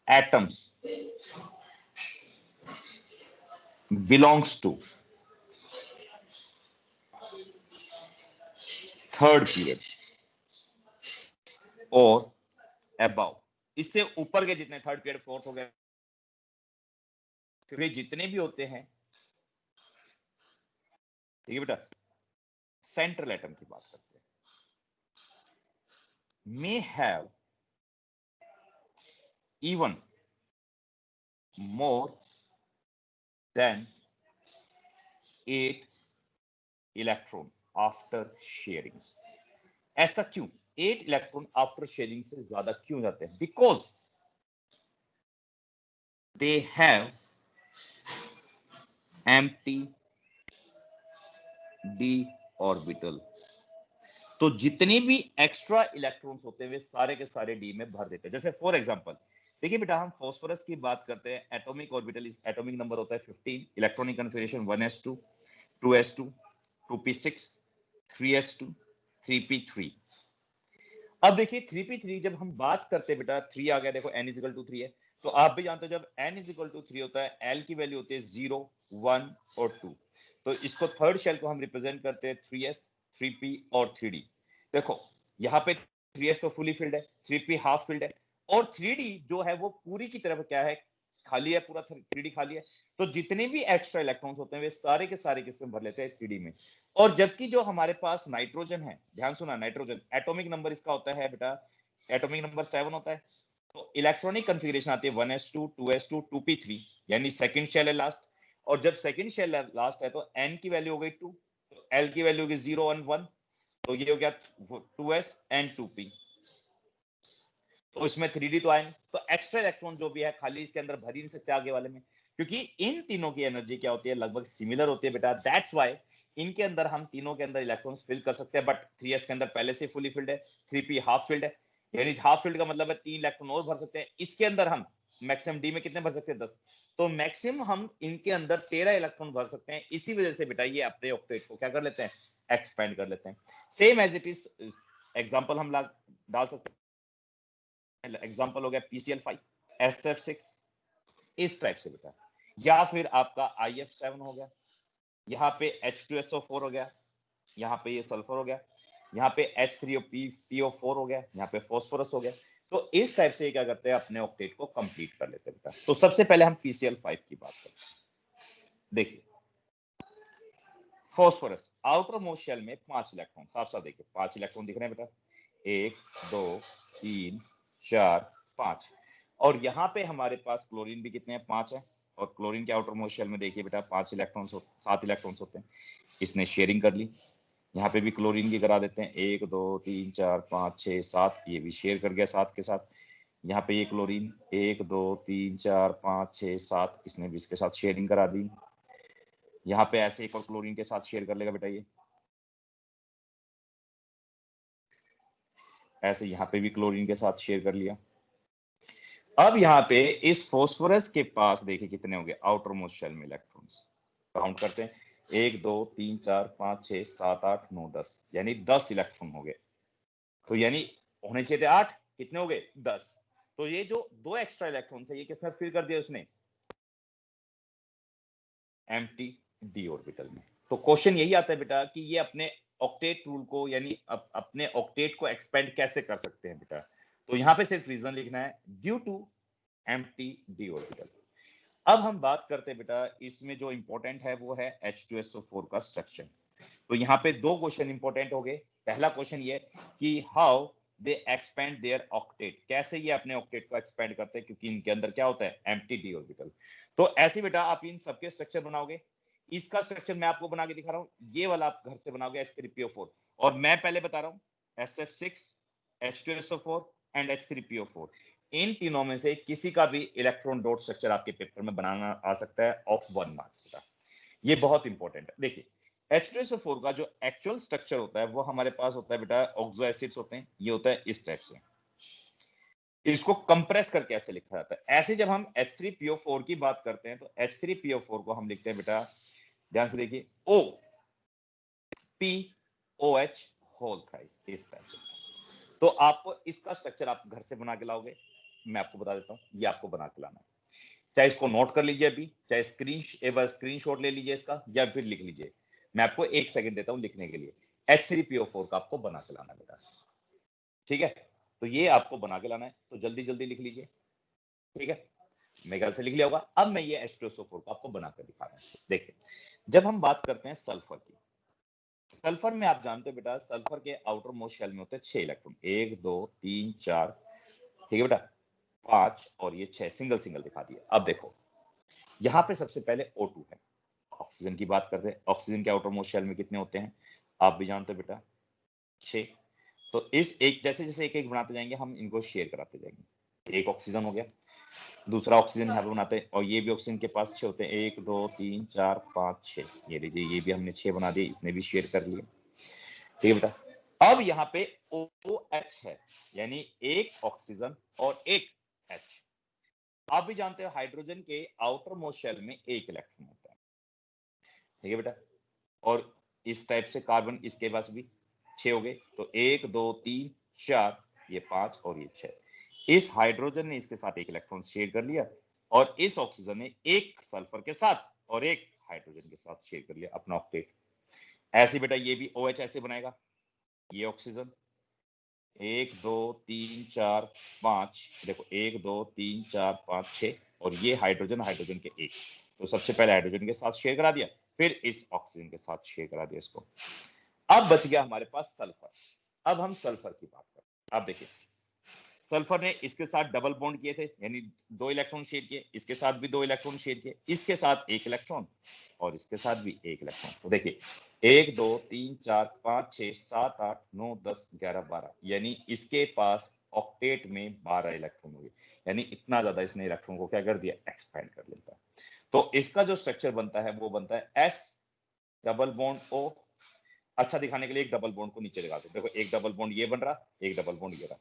atoms belongs to third period or above। इससे ऊपर के जितने थर्ड पीरियड, फोर्थ हो गए, वे जितने भी होते हैं, ठीक है बेटा, सेंट्रल एटम की बात करते हैं, may have even more than 8 electron after sharing. ऐसा क्यों? 8 इलेक्ट्रॉन आफ्टर शेयरिंग से ज्यादा क्यों जाते हैं? Because they have empty d orbital. तो जितने भी एक्स्ट्रा इलेक्ट्रॉन्स होते हैं वे सारे के सारे डी में भर देते हैं। जैसे फॉर एग्जांपल देखिए बेटा, हम फास्फोरस की बात करते हैं, एटॉमिक ऑर्बिटल, इस एटॉमिक नंबर होता है 15, electronic configuration 1s2 2s2 2p6 3s2 3p3। अब देखिए 3p3 जब हम बात करते हैं बेटा, 3 आ गया, देखो n इज इक्वल टू 3 है, तो आप भी जानते हो जब n इज इक्वल टू 3 होता है, l की वैल्यू होती है 0 1 और 2। तो इसको थर्ड शेल को हम रिप्रेजेंट करते हैं 3s 3p और 3d। देखो यहाँ पे 3s तो फुली फिल्ड है, 3p हाफ फिल्ड है, और 3d जो है वो पूरी की तरफ क्या है, खाली है, पूरा 3d खाली है। तो जितने भी एक्स्ट्रा इलेक्ट्रॉन्स होते हैं वे सारे के सारे किसमें भर लेते हैं? 3d में। और जबकि जो हमारे पास नाइट्रोजन है, ध्यान सुना, नाइट्रोजन एटॉमिक नंबर इसका होता है बेटा, एटॉमिक नंबर 7 होता है। तो इलेक्ट्रॉनिक कन्फिगरेशन आती है 1s2 2s2 2p3, यानी सेकंड शेल है लास्ट। और जब सेकंड शेल लास्ट है तो n की वैल्यू हो गई 2, तो l की वैल्यू होगी 0 1 1, तो ये हो गया 2s and 2p। तो इसमें 3d तो आए नहीं, तो एक्स्ट्रा इलेक्ट्रॉन जो भी है खाली इसके अंदर भर ही नहीं सकते आगे वाले में, क्योंकि इन तीनों की एनर्जी क्या होती है? लगभग सिमिलर होती है बेटा। दैट्स व्हाई इनके अंदर हम तीनों के अंदर इलेक्ट्रॉन्स फिल कर सकते हैं, बट 3s के अंदर पहले से फुली फिल्ड है, 3p हाफ फिल्ड है, यानी हाफ फील्ड का मतलब है 3 इलेक्ट्रॉन और भर सकते हैं। इसके अंदर हम मैक्सिमम डी में कितने भर सकते हैं? 10। तो मैक्सिमम हम इनके अंदर 13 इलेक्ट्रॉन भर सकते हैं। इसी वजह से बेटा ये अपने ऑक्टेट को क्या कर लेते हैं? एक्सपेंड कर लेते हैं। Same as it is example हम डाल सकते हैं। एग्जांपल हो गया PCl5 SF6 इस टाइप से बेटा, या फिर आपका IF7 हो गया, यहाँ पे H2SO4 हो गया, यहाँ पे ये सल्फर हो गया, यहाँ पे H3PO4 हो गया, यहाँ पे फास्फोरस हो गया। तो इस टाइप से क्या करते हैं? अपने ऑक्टेट को कंप्लीट कर लेते हैं बेटा। तो सबसे पहले हम PCl5 की बात करते हैं। देखिए फास्फोरस आउटर मोस्ट शेल में 5 इलेक्ट्रॉन, साफ साफ देखिए 5 इलेक्ट्रॉन दिख रहे हैं बेटा, 1 2 3 4 5। और यहाँ पे हमारे पास क्लोरीन भी कितने हैं? 5 है। और क्लोरीन के आउटर मोस्ट शेल में देखिए बेटा 5 इलेक्ट्रॉन 7 इलेक्ट्रॉन्स होते हैं। इसने शेयरिंग कर ली, यहाँ पे भी क्लोरीन की करा देते हैं, 1 2 3 4 5 6 7, ये भी शेयर कर गया 7 के साथ। यहाँ पे ये क्लोरीन 1 2 3 4 5 6 7, इसने भी इसके साथ शेयरिंग करा दी। यहाँ पे ऐसे एक और क्लोरीन के साथ शेयर कर लेगा बेटा, ये ऐसे यहाँ पे भी क्लोरीन के साथ शेयर कर लिया। अब यहाँ पे इस फास्फोरस के पास देखिए कितने होंगे आउटर मोस्ट शेल में इलेक्ट्रॉन्स, काउंट करते हैं, 1 2 3 4 5 6 7 8 9 10, यानी 10 इलेक्ट्रॉन हो गए। तो यानी होने चाहिए थे 8, कितने हो गए? 10। तो ये जो 2 एक्स्ट्रा इलेक्ट्रॉन्स है ये किसमें फिल कर दिया उसने? एम्प्टी डी ऑर्बिटल में। तो क्वेश्चन यही आता है बेटा कि ये अपने ऑक्टेट रूल को, यानी अपने ऑक्टेट को एक्सपेंड कैसे कर सकते हैं बेटा। तो यहाँ पे सिर्फ रीजन लिखना है, due to empty d orbital. अब हम बात करते हैं बेटा, इसमें जो इंपॉर्टेंट है वो है H2SO4 का स्ट्रक्चर। तो यहाँ पे 2 क्वेश्चन इंपॉर्टेंट हो गए। पहला क्वेश्चन ये कि how they expand their octet, कैसे ये अपने ऑक्टेट को एक्सपेंड करते हैं, क्योंकि इनके अंदर क्या होता है? Empty d orbital. तो ऐसे बेटा आप इन सबके स्ट्रक्चर बनाओगे। इसका स्ट्रक्चर मैं आपको बना के दिखा रहा हूँ, ये वाला आप घर से बनाओगे H3PO4। और मैं पहले बता रहा हूँ SF6 H2SO4 एंड H3PO4, इन तीनों में से किसी का भी इलेक्ट्रॉन डॉट स्ट्रक्चर आपके पेपर में बनाना आ सकता है ऑफ 1 मार्क्स का। ये बहुत इंपॉर्टेंट है। देखिए H2SO4 का जो एक्चुअल स्ट्रक्चर होता है वो हमारे पास होता है बेटा, ऑक्सो एसिड्स होते हैं, ये होता है इस टाइप से। इसको कंप्रेस करके ऐसे लिखा जाता है। ऐसे जब हम H3PO4 की बात करते हैं तो H3PO4 को हम लिखते हैं बेटा, ध्यान से देखिए, OPOH होल थ्राइस, इस टाइप से। तो आप इसका स्ट्रक्चर आप घर से बना के लाओगे, मैं आपको बता देता हूं, ये आपको बना के लाना है। चाहे इसको नोट कर लीजिए अभी, चाहे स्क्रीनशॉट ले लीजिए इसका, या फिर लिख लीजिए। मैं आपको 1 सेकंड देता हूं लिखने के लिए। H3PO4 का आपको बना के लाना बेटा, ठीक है? तो ये आपको बना के लाना है, तो जल्दी जल्दी लिख लीजिए, ठीक है? मेरे ख्याल से लिख लिया होगा। अब मैं ये H2SO4 को आपको बना कर दिखा रहा हूं। देखिए जब हम बात करते हैं सल्फर की, सल्फर में आप जानते हो बेटा, सल्फर के आउटर मोस्ट शेल में होते हैं 6 इलेक्ट्रॉन, 1 2 3 4, ठीक है बेटा, 5 और ये 6 सिंगल सिंगल दिखा दिया। अब देखो यहाँ पे सबसे पहले O2 है, ऑक्सीजन की बात करते हैं। ऑक्सीजन के आउटर मोस्ट शेल में कितने होते हैं आप भी जानते हो बेटा, 6। तो इस एक जैसे जैसे एक एक बनाते जाएंगे हम इनको शेयर कराते जाएंगे। एक ऑक्सीजन हो गया, दूसरा ऑक्सीजन यहाँ पे बनाते हैं, और ये भी ऑक्सीजन के पास 6 होते हैं, 1 2 3 4 5 6। ये लीजिए, ये भी हमने 6 बना दिए, इसने भी शेयर कर लिया। ठीक है बेटा। अब यहाँ पे OH है, यानी एक ऑक्सीजन और एक H। आप भी जानते हो हाइड्रोजन के आउटर मोस्ट शेल में एक इलेक्ट्रॉन होता है। ठीक है बेटा। और इस टाइप से कार्बन इसके पास भी 6 हो गए, तो 1 2 3 4, ये 5 और ये 6। इस हाइड्रोजन ने इसके साथ एक इलेक्ट्रॉन शेयर कर लिया, और इस ऑक्सीजन ने एक सल्फर के साथ और एक हाइड्रोजन के साथ शेयर कर लिया अपना ऑक्टेट। ऐसे बेटा ये भी OH ऐसे बनाएगा, ये ऑक्सीजन 1 2 3 4 5, देखो 1 2 3 4 5 6, और ये हाइड्रोजन हाइड्रोजन के एक। तो सबसे पहले हाइड्रोजन के साथ शेयर करा दिया, फिर इस ऑक्सीजन के साथ शेयर करा दिया इसको। अब बच गया हमारे पास सल्फर। अब हम सल्फर की बात करें। अब देखिए, सल्फर ने इसके साथ डबल बॉन्ड किए थे, यानी 2 इलेक्ट्रॉन शेयर किए, इसके साथ भी 2 इलेक्ट्रॉन शेयर किए, इसके साथ 1 इलेक्ट्रॉन और इसके साथ भी 1 इलेक्ट्रॉन। तो देखिए 1 2 3 4 5 6 7 8 9 10 11 12, यानी इसके पास ऑक्टेट में 12 इलेक्ट्रॉन हो गए, यानी इतना ज्यादा इसने इलेक्ट्रॉन को क्या कर दिया, एक्सपैंड कर लेता। तो इसका जो स्ट्रक्चर बनता है वो बनता है S डबल बॉन्ड O। अच्छा दिखाने के लिए एक डबल बॉन्ड को नीचे लगा दो, देखो एक डबल बॉन्ड ये बन रहा, एक डबल बॉन्ड ये रहा,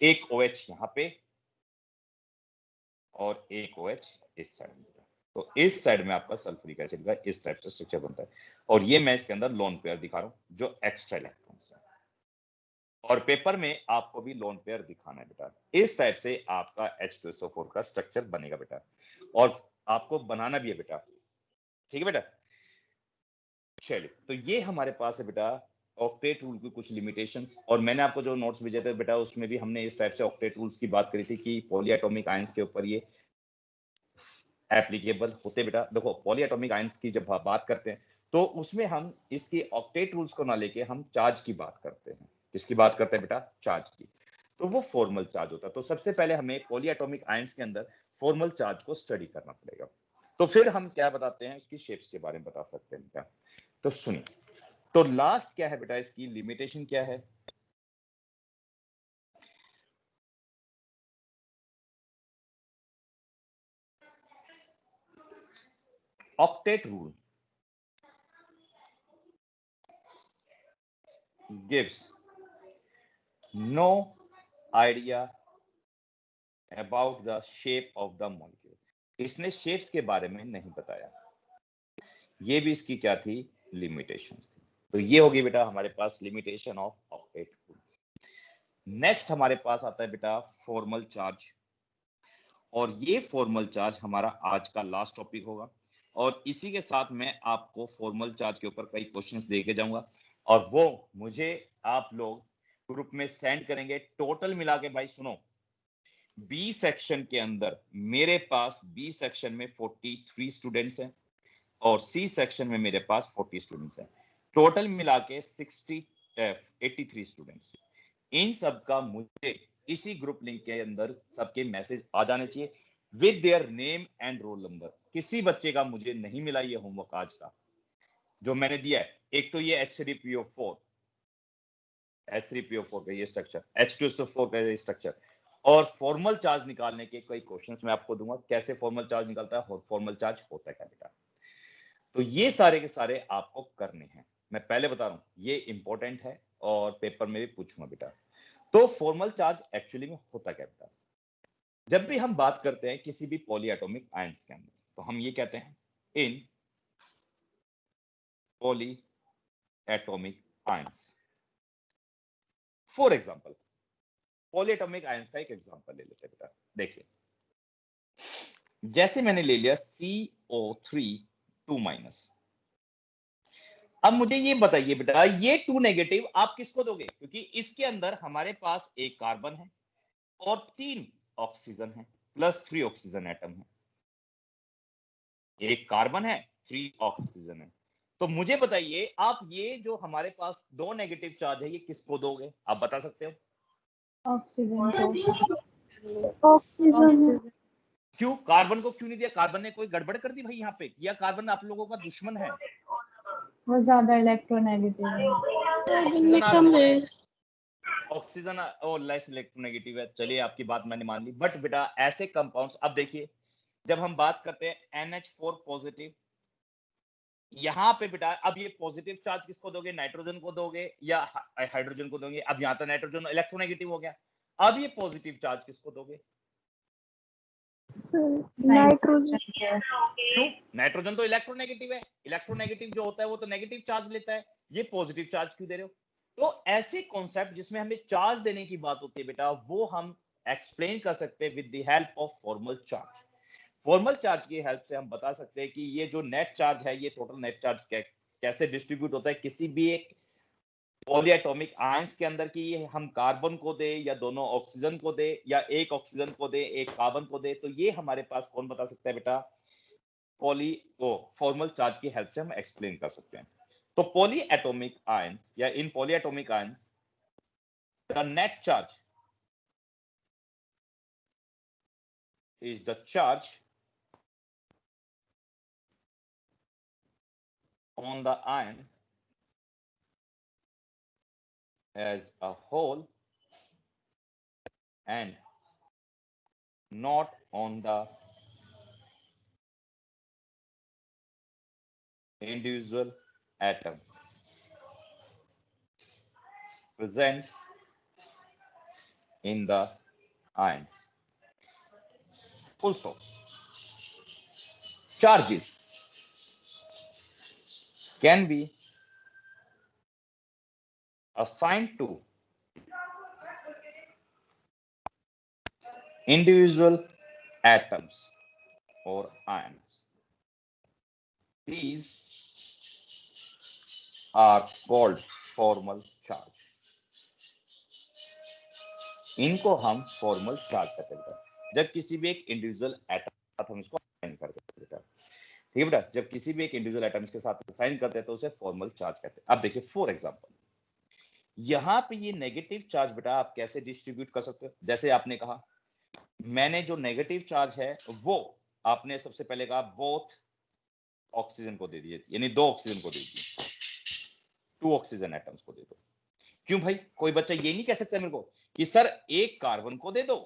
एक OH यहाँ पे और एक OH इस साइड में। तो इस साइड में आपका सल्फ्यूरिक एसिड का इस टाइप से स्ट्रक्चर बनता है, और ये मैं इसके अंदर लोन पेयर दिखा रहा हूं जो एक्स्ट्रा इलेक्ट्रॉन्स है, और पेपर में आपको भी लोन पेयर दिखाना है बेटा। इस टाइप से आपका H2SO4 का स्ट्रक्चर बनेगा बेटा, और आपको बनाना भी है बेटा। ठीक है बेटा। चलिए, तो ये हमारे पास है बेटा ऑक्टेट रूल की कुछ लिमिटेशंस, और मैंने आपको जो नोट्स भेजे थे बेटा उसमें भी हमने इस टाइप से ऑक्टेट रूल्स की बात करी थी कि पॉलीएटॉमिक आयंस के ऊपर ये एप्लीकेबल होते बेटा। देखो पॉलीएटॉमिक आयंस की जब बात करते हैं तो उसमें हम इसके ऑक्टेट रूल्स को ना लेके हम चार्ज की बात करते हैं। किसकी बात करते हैं बेटा, चार्ज की। तो वो फॉर्मल चार्ज होता है। तो सबसे पहले हमें पॉलीएटॉमिक आयंस के अंदर फॉर्मल चार्ज को स्टडी करना पड़ेगा, तो फिर हम क्या बताते हैं, उसकी शेप्स के बारे में बता सकते हैं बेटा। तो सुनिए, तो लास्ट क्या है बेटा, इसकी लिमिटेशन क्या है, octet rule gives no idea about the shape of the molecule। इसने शेप्स के बारे में नहीं बताया, ये भी इसकी क्या थी, लिमिटेशन थी। तो ये होगी बेटा हमारे पास limitation of octet rule. Next हमारे पास आता है बेटा फॉर्मल चार्ज, और ये फॉर्मल चार्ज हमारा आज का लास्ट टॉपिक होगा, और इसी के साथ मैं आपको फॉर्मल चार्ज के ऊपर कई क्वेश्चंस दे के जाऊंगा, और वो मुझे आप लोग ग्रुप में सेंड करेंगे। टोटल मिला के भाई सुनो, बी सेक्शन के अंदर मेरे पास बी सेक्शन में 43 स्टूडेंट्स हैं, और सी सेक्शन में मेरे पास 40 स्टूडेंट्स हैं। टोटल मिला के 83 स्टूडेंट्स। इन सब का मुझे इसी ग्रुप लिंक के अंदर सबके मैसेज आ जाने चाहिए with their name and roll number. किसी बच्चे का मुझे नहीं मिला ये होमवर्क आज का जो मैंने दिया है। एक तो ये H3PO4 का ये स्ट्रक्चर, H2SO4 का ये स्ट्रक्चर, और फॉर्मल चार्ज निकालने के कई क्वेश्चंस मैं आपको दूंगा, कैसे फॉर्मल चार्ज निकलता है और फॉर्मल चार्ज होता है क्या बेटा। तो ये सारे के सारे आपको करने हैं, मैं पहले बता रहा हूं ये इंपॉर्टेंट है और पेपर में भी पूछूंगा बेटा। तो फॉर्मल चार्ज एक्चुअली में होता क्या बेटा, जब भी हम बात करते हैं किसी भी पॉलीएटॉमिक आयंस के अंदर तो हम ये कहते हैं in polyatomic ions. For example polyatomic ions का एक एग्जांपल ले लेते हैं बेटा। देखिए जैसे मैंने ले लिया CO3 2-, अब मुझे ये बताइए बेटा ये 2 नेगेटिव आप किसको दोगे, क्योंकि इसके अंदर हमारे पास एक कार्बन है और 3 ऑक्सीजन है प्लस 3 ऑक्सीजन एटम है। एक कार्बन है 3 ऑक्सीजन है, तो मुझे बताइए आप ये जो हमारे पास 2 नेगेटिव चार्ज है ये किसको दोगे, आप बता सकते हो। ऑक्सीजन को। ऑक्सीजन क्यों कार्बन को क्यों नहीं दिया? कार्बन ने कोई गड़बड़ कर दी भाई यहाँ पे, या कार्बन आप लोगों का दुश्मन है? वो ज्यादा इलेक्ट्रोनेगेटिव है। कार्बन में ऑक्सीजन आर कम है। ऑक्सीजन और लेस इलेक्ट्रोनेगेटिव है, चलिए आपकी बात मैंने मान ली। बट बेटा ऐसे कंपाउंड्स, अब देखिए जब हम बात करते हैं NH4 पॉजिटिव, यहाँ पे बेटा अब ये पॉजिटिव चार्ज किसको दोगे? नाइट्रोजन को दोगे या हाइड्रोजन को दोगे? अब यहाँ तो नाइट्रोजन इलेक्ट्रोनेगेटिव हो गया, अब ये पॉजिटिव चार्ज किसको दोगे? नाइट्रोजन। क्यों? नाइट्रोजन तो इलेक्ट्रोनेगेटिव है, इलेक्ट्रोनेगेटिव जो होता है वो तो नेगेटिव चार्ज लेता है, ये पॉजिटिव चार्ज क्यों दे रहे हो? तो ऐसे कॉन्सेप्ट जिसमें हमें चार्ज देने की बात होती है बेटा, वो हम एक्सप्लेन कर सकते हैं with the help of formal charge. Formal charge की हेल्प से हम बता सकते हैं कि ये जो नेट चार्ज है, ये टोटल नेट चार्ज कैसे डिस्ट्रीब्यूट होता है किसी भी एक पॉलीएटॉमिक आयंस के अंदर, की ये हम कार्बन को दे या दोनों ऑक्सीजन को दे या एक ऑक्सीजन को दे एक कार्बन को दे, तो ये हमारे पास कौन बता सकता है बेटा? पॉली को फॉर्मल चार्ज की हेल्प से हम एक्सप्लेन कर सकते हैं। तो पॉलीएटॉमिक आयंस या in polyatomic ions the net charge is the charge on the ion as a whole and not on the individual atom present in the ions. Full stop. Charges can be assigned to individual atoms or ions. These are called formal charge. इनको हम formal charge कहते हैं जब किसी भी एक individual atom इसको assign कर देते हैं। ठीक है बेटा, जब किसी भी एक इंडिविजुअल एटम्स के साथ असाइन करते हैं तो उसे फॉर्मल चार्ज कहते हैं। अब देखिए फॉर एग्जांपल, यहाँ पे ये नेगेटिव चार्ज बेटा आप कैसे डिस्ट्रीब्यूट कर सकते हो? जैसे आपने कहा, मैंने जो नेगेटिव चार्ज है वो आपने सबसे पहले कहा बोथ ऑक्सीजन को दे दिए, यानी दो ऑक्सीजन को दे दिए, 2 ऑक्सीजन एटम्स को दे दो। क्यों भाई? कोई बच्चा ये नहीं कह सकता मेरे को कि सर एक कार्बन को दे दो,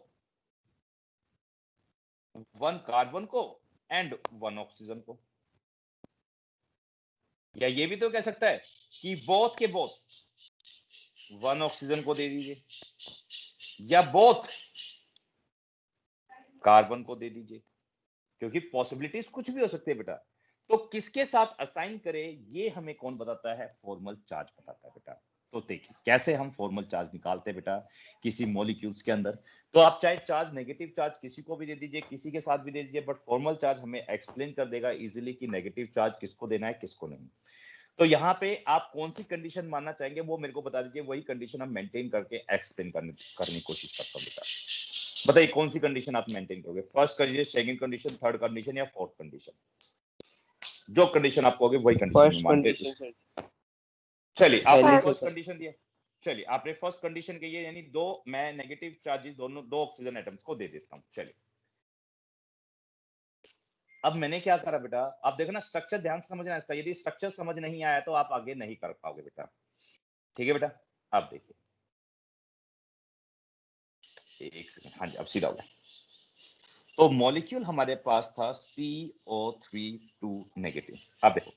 1 कार्बन को एंड 1 ऑक्सीजन को, या ये भी तो कह सकता है कि बोथ के बोथ 1 ऑक्सीजन को दे दीजिए या बोथ कार्बन को दे दीजिए, क्योंकि पॉसिबिलिटीज कुछ भी हो सकती है बेटा। तो किसके साथ असाइन करें ये हमें कौन बताता है? फॉर्मल चार्ज बताता है बेटा। तो देखिए कैसे हम फॉर्मल चार्ज निकालते हैं बेटा किसी मॉलिक्यूल्स के अंदर। तो आप चाहे चार्ज नेगेटिव चार्ज किसी को भी दे दीजिए, किसी के साथ भी दे दीजिए, बट फॉर्मल चार्ज हमें एक्सप्लेन कर देगा इजीली कि नेगेटिव चार्ज किसको देना है किसको नहीं। तो यहाँ पे आप कौन सी कंडीशन मानना चाहेंगे वो मेरे को बता दीजिए, वही कंडीशन हम मेंटेन करके एक्सप्लेन करने की कोशिश करता हूँ बेटा। बताइए कौन सी कंडीशन आप मेंटेन करोगे? First condition, second condition, third condition या फोर्थ कंडीशन? जो कंडीशन आप कहोगे वही कंडीशन मानते हैं। चलिए आपने फर्स्ट कंडीशन दिया, चलिए आपने फर्स्ट कंडीशन कही है, यानी दो मैं नेगेटिव चार्जेस दोनों 2 ऑक्सीजन एटम्स को दे देता हूं। चलिए अब मैंने क्या करा बेटा, आप देखो ना स्ट्रक्चर ध्यान से समझना इसका, यदि स्ट्रक्चर समझ नहीं आया तो आप आगे नहीं कर पाओगे बेटा। ठीक है बेटा, आप देखिए एक सेकंड, हाँ जी अब सीधा हो गया। तो मॉलिक्यूल हमारे पास था CO3 नेगेटिव। अब देखो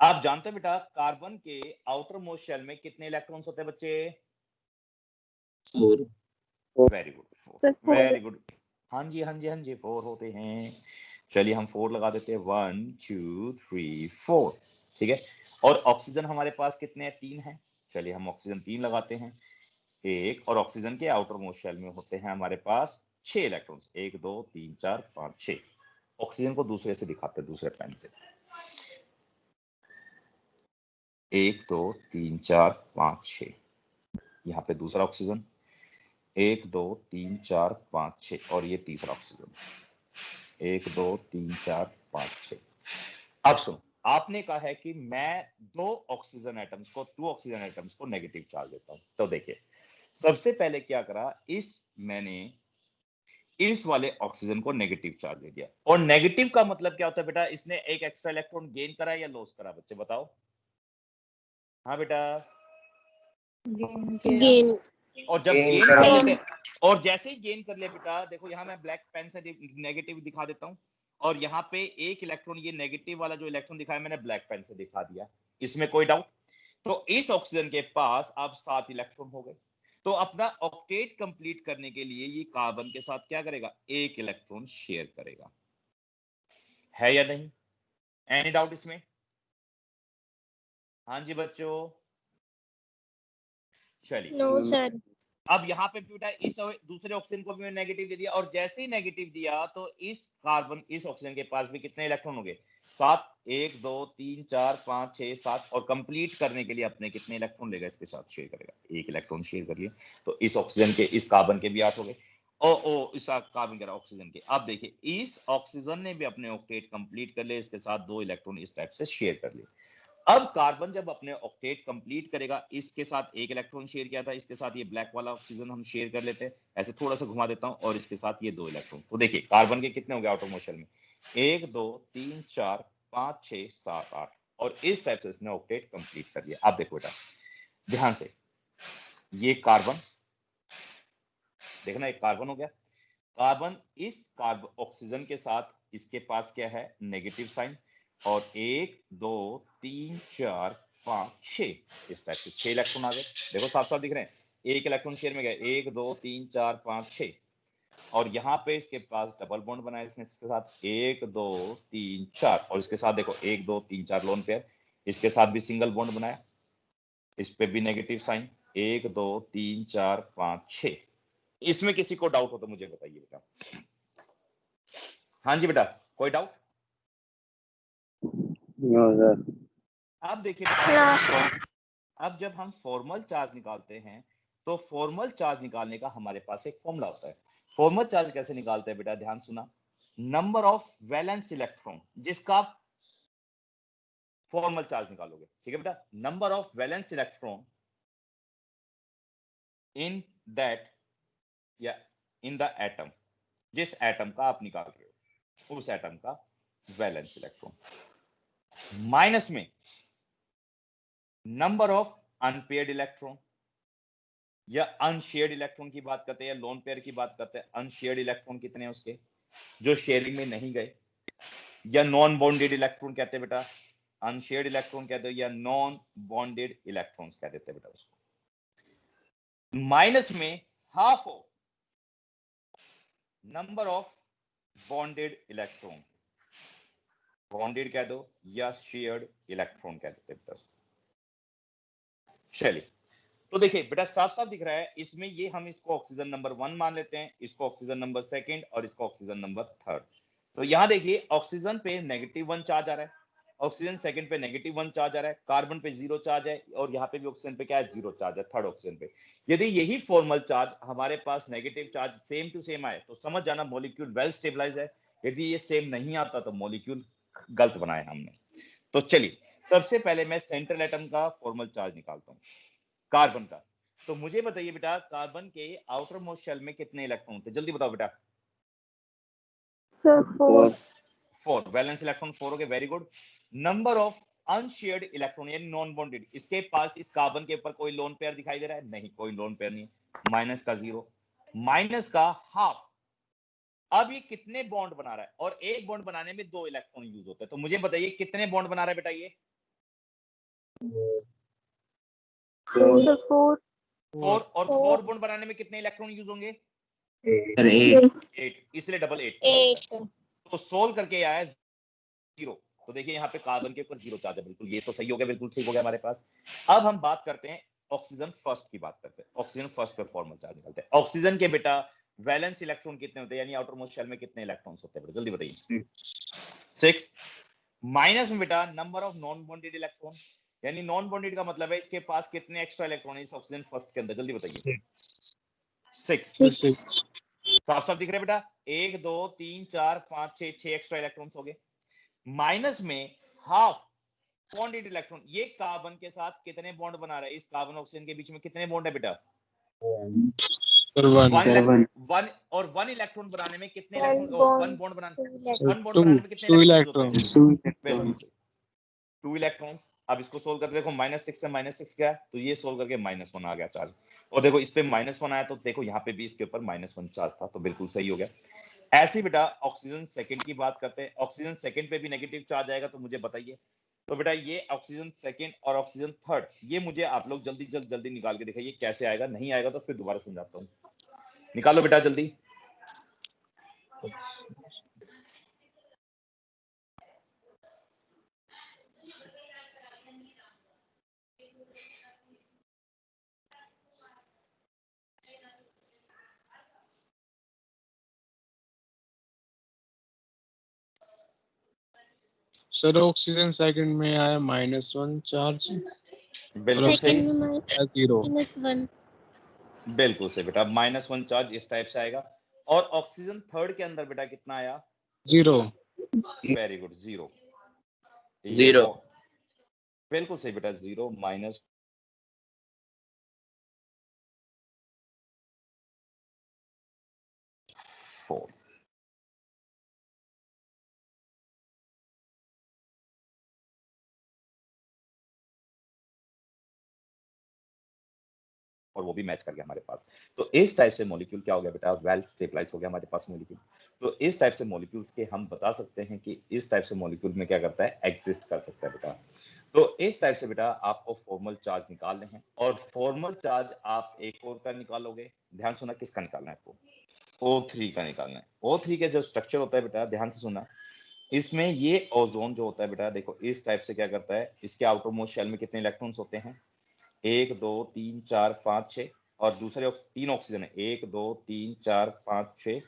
आप जानते हो बेटा कार्बन के आउटर मोस्ट शेल में कितने इलेक्ट्रॉन्स होते हैं बच्चे? 4। Very good, very good. हाँ जी हाँ जी हाँ जी 4 होते हैं। चलिए हम 4 लगा देते हैं, 1 2 3 4। ठीक है, और ऑक्सीजन हमारे पास कितने हैं? 3 हैं। चलिए हम ऑक्सीजन 3 लगाते हैं, एक, और ऑक्सीजन के आउटर मोस्ट शेल में होते हैं हमारे पास 6 इलेक्ट्रॉन्स, 1 2 3 4 5 6। ऑक्सीजन को दूसरे से दिखाते हैं, दूसरे पेन से, 1 2 3 4 5 6। यहाँ पे दूसरा ऑक्सीजन 1 2 3 4 5 6, और ये तीसरा ऑक्सीजन 1 2 3 4 5 6। अब सुनो, आपने कहा है कि मैं 2 ऑक्सीजन एटम्स को 2 ऑक्सीजन एटम्स को नेगेटिव चार्ज देता हूं। तो देखिए सबसे पहले क्या करा, इस मैंने इस वाले ऑक्सीजन को नेगेटिव चार्ज दे दिया। और नेगेटिव का मतलब क्या होता है बेटा, इसने एक एक्स्ट्रा इलेक्ट्रॉन गेन करा या लॉस करा, बच्चे बताओ। हाँ बेटा, गेन। और जब Gain गेन करा। कर लेते, और जैसे ही गेन कर लिया बेटा, देखो यहाँ मैं ब्लैक पेन से नेगेटिव दिखा देता हूँ, और यहाँ पे एक इलेक्ट्रॉन, ये नेगेटिव वाला जो इलेक्ट्रॉन दिखाया मैंने ब्लैक पेन से दिखा दिया, इसमें कोई डाउट? तो इस ऑक्सीजन के पास अब 7 इलेक्ट्रॉन हो गए। तो अपना ऑक्टेट कंप्लीट करने के लिए ये कार्बन के साथ क्या करेगा, एक इलेक्ट्रॉन शेयर करेगा, है या नहीं? एनी डाउट इसमें? हाँ जी बच्चों, चलिए। No sir. अब यहाँ पे बेटा इस दूसरे ऑक्सीजन को भी मैंने नेगेटिव दे दिया, और जैसे ही नेगेटिव दिया तो इस कार्बन, इस ऑक्सीजन के पास भी कितने इलेक्ट्रॉन हो गए, 7। 1 2 3 4 5 6 7, और कंप्लीट करने के लिए अपने कितने इलेक्ट्रॉन लेगा, इसके साथ शेयर करेगा, एक इलेक्ट्रॉन शेयर करिए। तो इस ऑक्सीजन के, इस कार्बन के भी 8 हो गए। इस कार्बन के ऑक्सीजन के, अब देखिए इस ऑक्सीजन ने भी अपने ऑक्टेट कंप्लीट कर लिए, इसके साथ 2 इलेक्ट्रॉन इस टाइप से शेयर कर लिए। अब कार्बन जब अपने ऑक्टेट कंप्लीट करेगा, इसके साथ एक इलेक्ट्रॉन शेयर किया था, इसके साथ ये ब्लैक वाला ऑक्सीजन हम शेयर कर लेते हैं, ऐसे थोड़ा सा घुमा देता हूं, और इसके साथ ये 2 इलेक्ट्रॉन। तो देखिए कार्बन के कितने हो गए आउटर मोस्ट शेल में, 1 2 3 4 5 6 7 8, और इस टाइप से इसने ऑक्टेट कंप्लीट कर लिया। अब देखो बेटा ध्यान से, ये कार्बन, देखना एक कार्बन हो गया, कार्बन इस कार्बन ऑक्सीजन के साथ इसके पास क्या है, नेगेटिव साइन, और 1 2 3 4 5 6, इस टाइप से 6 इलेक्ट्रॉन आ गए। देखो साफ साफ दिख रहे हैं, एक इलेक्ट्रॉन शेयर में गए, 1 2 3 4 5 6, और यहाँ पे इसके पास डबल बॉन्ड बनाया इसने इसके साथ, 1 2 3 4, और इसके साथ देखो 1 2 3 4 लोन पेयर, इसके साथ भी सिंगल बॉन्ड बनाया, इस पे भी नेगेटिव साइन, 1 2 3 4 5 6। इसमें किसी को डाउट हो तो मुझे बताइए बेटा। हाँ जी बेटा, कोई डाउट? अब देखिए अब जब हम फॉर्मल चार्ज निकालते हैं, तो फॉर्मल चार्ज निकालने का हमारे पास एक फॉर्मूला होता है। फॉर्मल चार्ज कैसे निकालते हैं बेटा, ध्यान सुना, नंबर ऑफ वैलेंस इलेक्ट्रॉन, जिसका फॉर्मल चार्ज निकालोगे, ठीक है बेटा, number of valence electron in that, या इन द एटम, जिस एटम का आप निकाल रहे हो उस एटम का वैलेंस इलेक्ट्रॉन, माइनस में नंबर ऑफ अनपेयर्ड इलेक्ट्रॉन, या अनशेयर्ड इलेक्ट्रॉन की बात करते हैं, या लोन पेयर की बात करते हैं, अनशेयर्ड इलेक्ट्रॉन कितने हैं उसके, जो शेयरिंग में नहीं गए, या नॉन बॉन्डेड इलेक्ट्रॉन कहते हैं बेटा, अनशेयर्ड इलेक्ट्रॉन कहते हैं, या नॉन बॉन्डेड इलेक्ट्रॉन्स कह देते हैं बेटा उसको, माइनस में half of number of bonded electron, bonded कह दो या शेयर्ड इलेक्ट्रॉन कह देते हैं बेटा उसको। चलिए, तो देखिए बेटा साफ साफ दिख रहा है, इसमें ये हम इसको ऑक्सीजन नंबर 1 मान लेते हैं, इसको ऑक्सीजन नंबर 2 और इसको ऑक्सीजन नंबर 3। तो यहां देखिए ऑक्सीजन पे -1 चार्ज आ रहा है, ऑक्सीजन सेकंड पे -1 चार्ज आ रहा है, कार्बन पे 0 चार्ज है, और यहाँ पे भी ऑक्सीजन पे क्या है, 0 चार्ज है, थर्ड ऑक्सीजन पे। यदि यही फॉर्मल चार्ज हमारे पास negative charge same to same आए तो समझ जाना मॉलिक्यूल वेल स्टेबलाइज है, यदि ये सेम नहीं आता तो मॉलिक्यूल गलत बनाया हमने। तो चलिए सबसे पहले मैं सेंट्रल एटम का फॉर्मल चार्ज निकालता हूँ, कार्बन का। तो मुझे बताइए बेटा कार्बन के आउटर मोस्ट शेल में कितने इलेक्ट्रॉन होते हैं, जल्दी बताओ बेटा। सर 4। 4, वैलेंस इलेक्ट्रॉन 4 हो गए, very good. Number of unshared electron यानी नॉन बॉन्डेड, इसके पास इस कार्बन के ऊपर कोई लोन पेयर दिखाई दे रहा है, नहीं कोई लोन पेयर नहीं, माइनस का 0, माइनस का हाफ। अब ये कितने बॉन्ड बना रहा है, और एक बॉन्ड बनाने में 2 इलेक्ट्रॉन यूज होते हैं, तो मुझे बताइए कितने बॉन्ड बना रहा है बेटा ये, 4। 4, और 4 बॉन्ड बनाने में कितने इलेक्ट्रॉन यूज होंगे, 8, इसलिए डबल 8। तो सोल्व करके आया 0। तो देखिए यहाँ पे कार्बन के ऊपर 0 चार्ज है, बिल्कुल ये तो सही हो गया, बिल्कुल ठीक हो गया हमारे पास। अब हम बात करते हैं ऑक्सीजन फर्स्ट की, बात करते हैं ऑक्सीजन फर्स्ट पे फॉर्मल चार्ज निकालते हैं। ऑक्सीजन के बेटा वैलेंस इलेक्ट्रॉन कितने होते हैं, यानी आउटर मोस्ट शेल में कितने इलेक्ट्रॉन्स होते हैं, जल्दी बताइए। 6, माइनस में बेटा number of non bonded electron, यानी नॉन बॉन्डेड का मतलब है इसके पास कितने एक्स्ट्रा इलेक्ट्रॉन है इस ऑक्सीजन फर्स्ट के अंदर, जल्दी बताइए। 6, साफ साफ दिख रहा है बेटा, 1 2 3 4 5 6 एक्स्ट्रा इलेक्ट्रॉन्स हो गए, माइनस में हाफ बॉन्डेड इलेक्ट्रॉन, ये कार्बन के साथ कितने बॉन्ड बना रहा है, इस कार्बन ऑक्सीजन के बीच में कितने बॉन्ड है बेटा, सर वन वन और वन इलेक्ट्रॉन बनाने में कितने One electron, one bond, bond बनाने, two electrons. वन बॉन्ड बनाने में कितने टू इलेक्ट्रॉन्स होते इलेक्ट्रॉन हैं? बिल्कुल सही, 2 इलेक्ट्रॉन्स। अब इसको सोल्व करके देखो, -6 से -6 गया, तो ये सोल्व करके -1 आ गया चार्ज। और देखो इस पे -1 आया, तो देखो यहाँ पे भी इसके ऊपर -1 चार्ज था, तो बिल्कुल सही हो गया। ऐसे ही बेटा ऑक्सीजन सेकंड की बात करते हैं। ऑक्सीजन सेकंड पे भी नेगेटिव चार्ज आएगा, तो मुझे बताइए। तो बेटा ये ऑक्सीजन सेकंड और ऑक्सीजन थर्ड, ये मुझे आप लोग जल्दी निकाल के दिखाइए कैसे आएगा। नहीं आएगा तो फिर दोबारा समझाता हूँ। निकालो बेटा जल्दी। सर ऑक्सीजन सेकंड में आया -1 चार्ज, बिल्कुल सही, Second में 0। -1. बिल्कुल सही बेटा, -1 चार्ज इस टाइप से आएगा। और ऑक्सीजन थर्ड के अंदर बेटा कितना आया? 0। Very good, 0। 0। बिल्कुल सही बेटा, 0 -4। और वो भी मैच कर गया हमारे पास। तो इस टाइप से मॉलिक्यूल क्या हो गया बेटा? वेल स्टेबलाइज हो गया हमारे पास मॉलिक्यूल। तो इस टाइप से मॉलिक्यूल्स के हम बता सकते हैं कि इस टाइप से मॉलिक्यूल में क्या करता है, एग्जिस्ट कर सकता है बेटा। तो इस टाइप से बेटा आपको फॉर्मल चार्ज निकालने हैं, और फॉर्मल चार्ज आप एक और का निकालोगे। ध्यान सुना, किसका निकालना है आपको? O3 का निकालना है। O3 का जो स्ट्रक्चर होता है बेटा, ध्यान से सुना, इसमें ये ओजोन जो होता है बेटा, देखो इस टाइप से क्या करता है, इसके आउटर मोस्ट शेल में कितने इलेक्ट्रॉन्स होते हैं? 1 2 3 4 5 6। और दूसरे 3 ऑक्सीजन है, 1 2 3 4 5 6,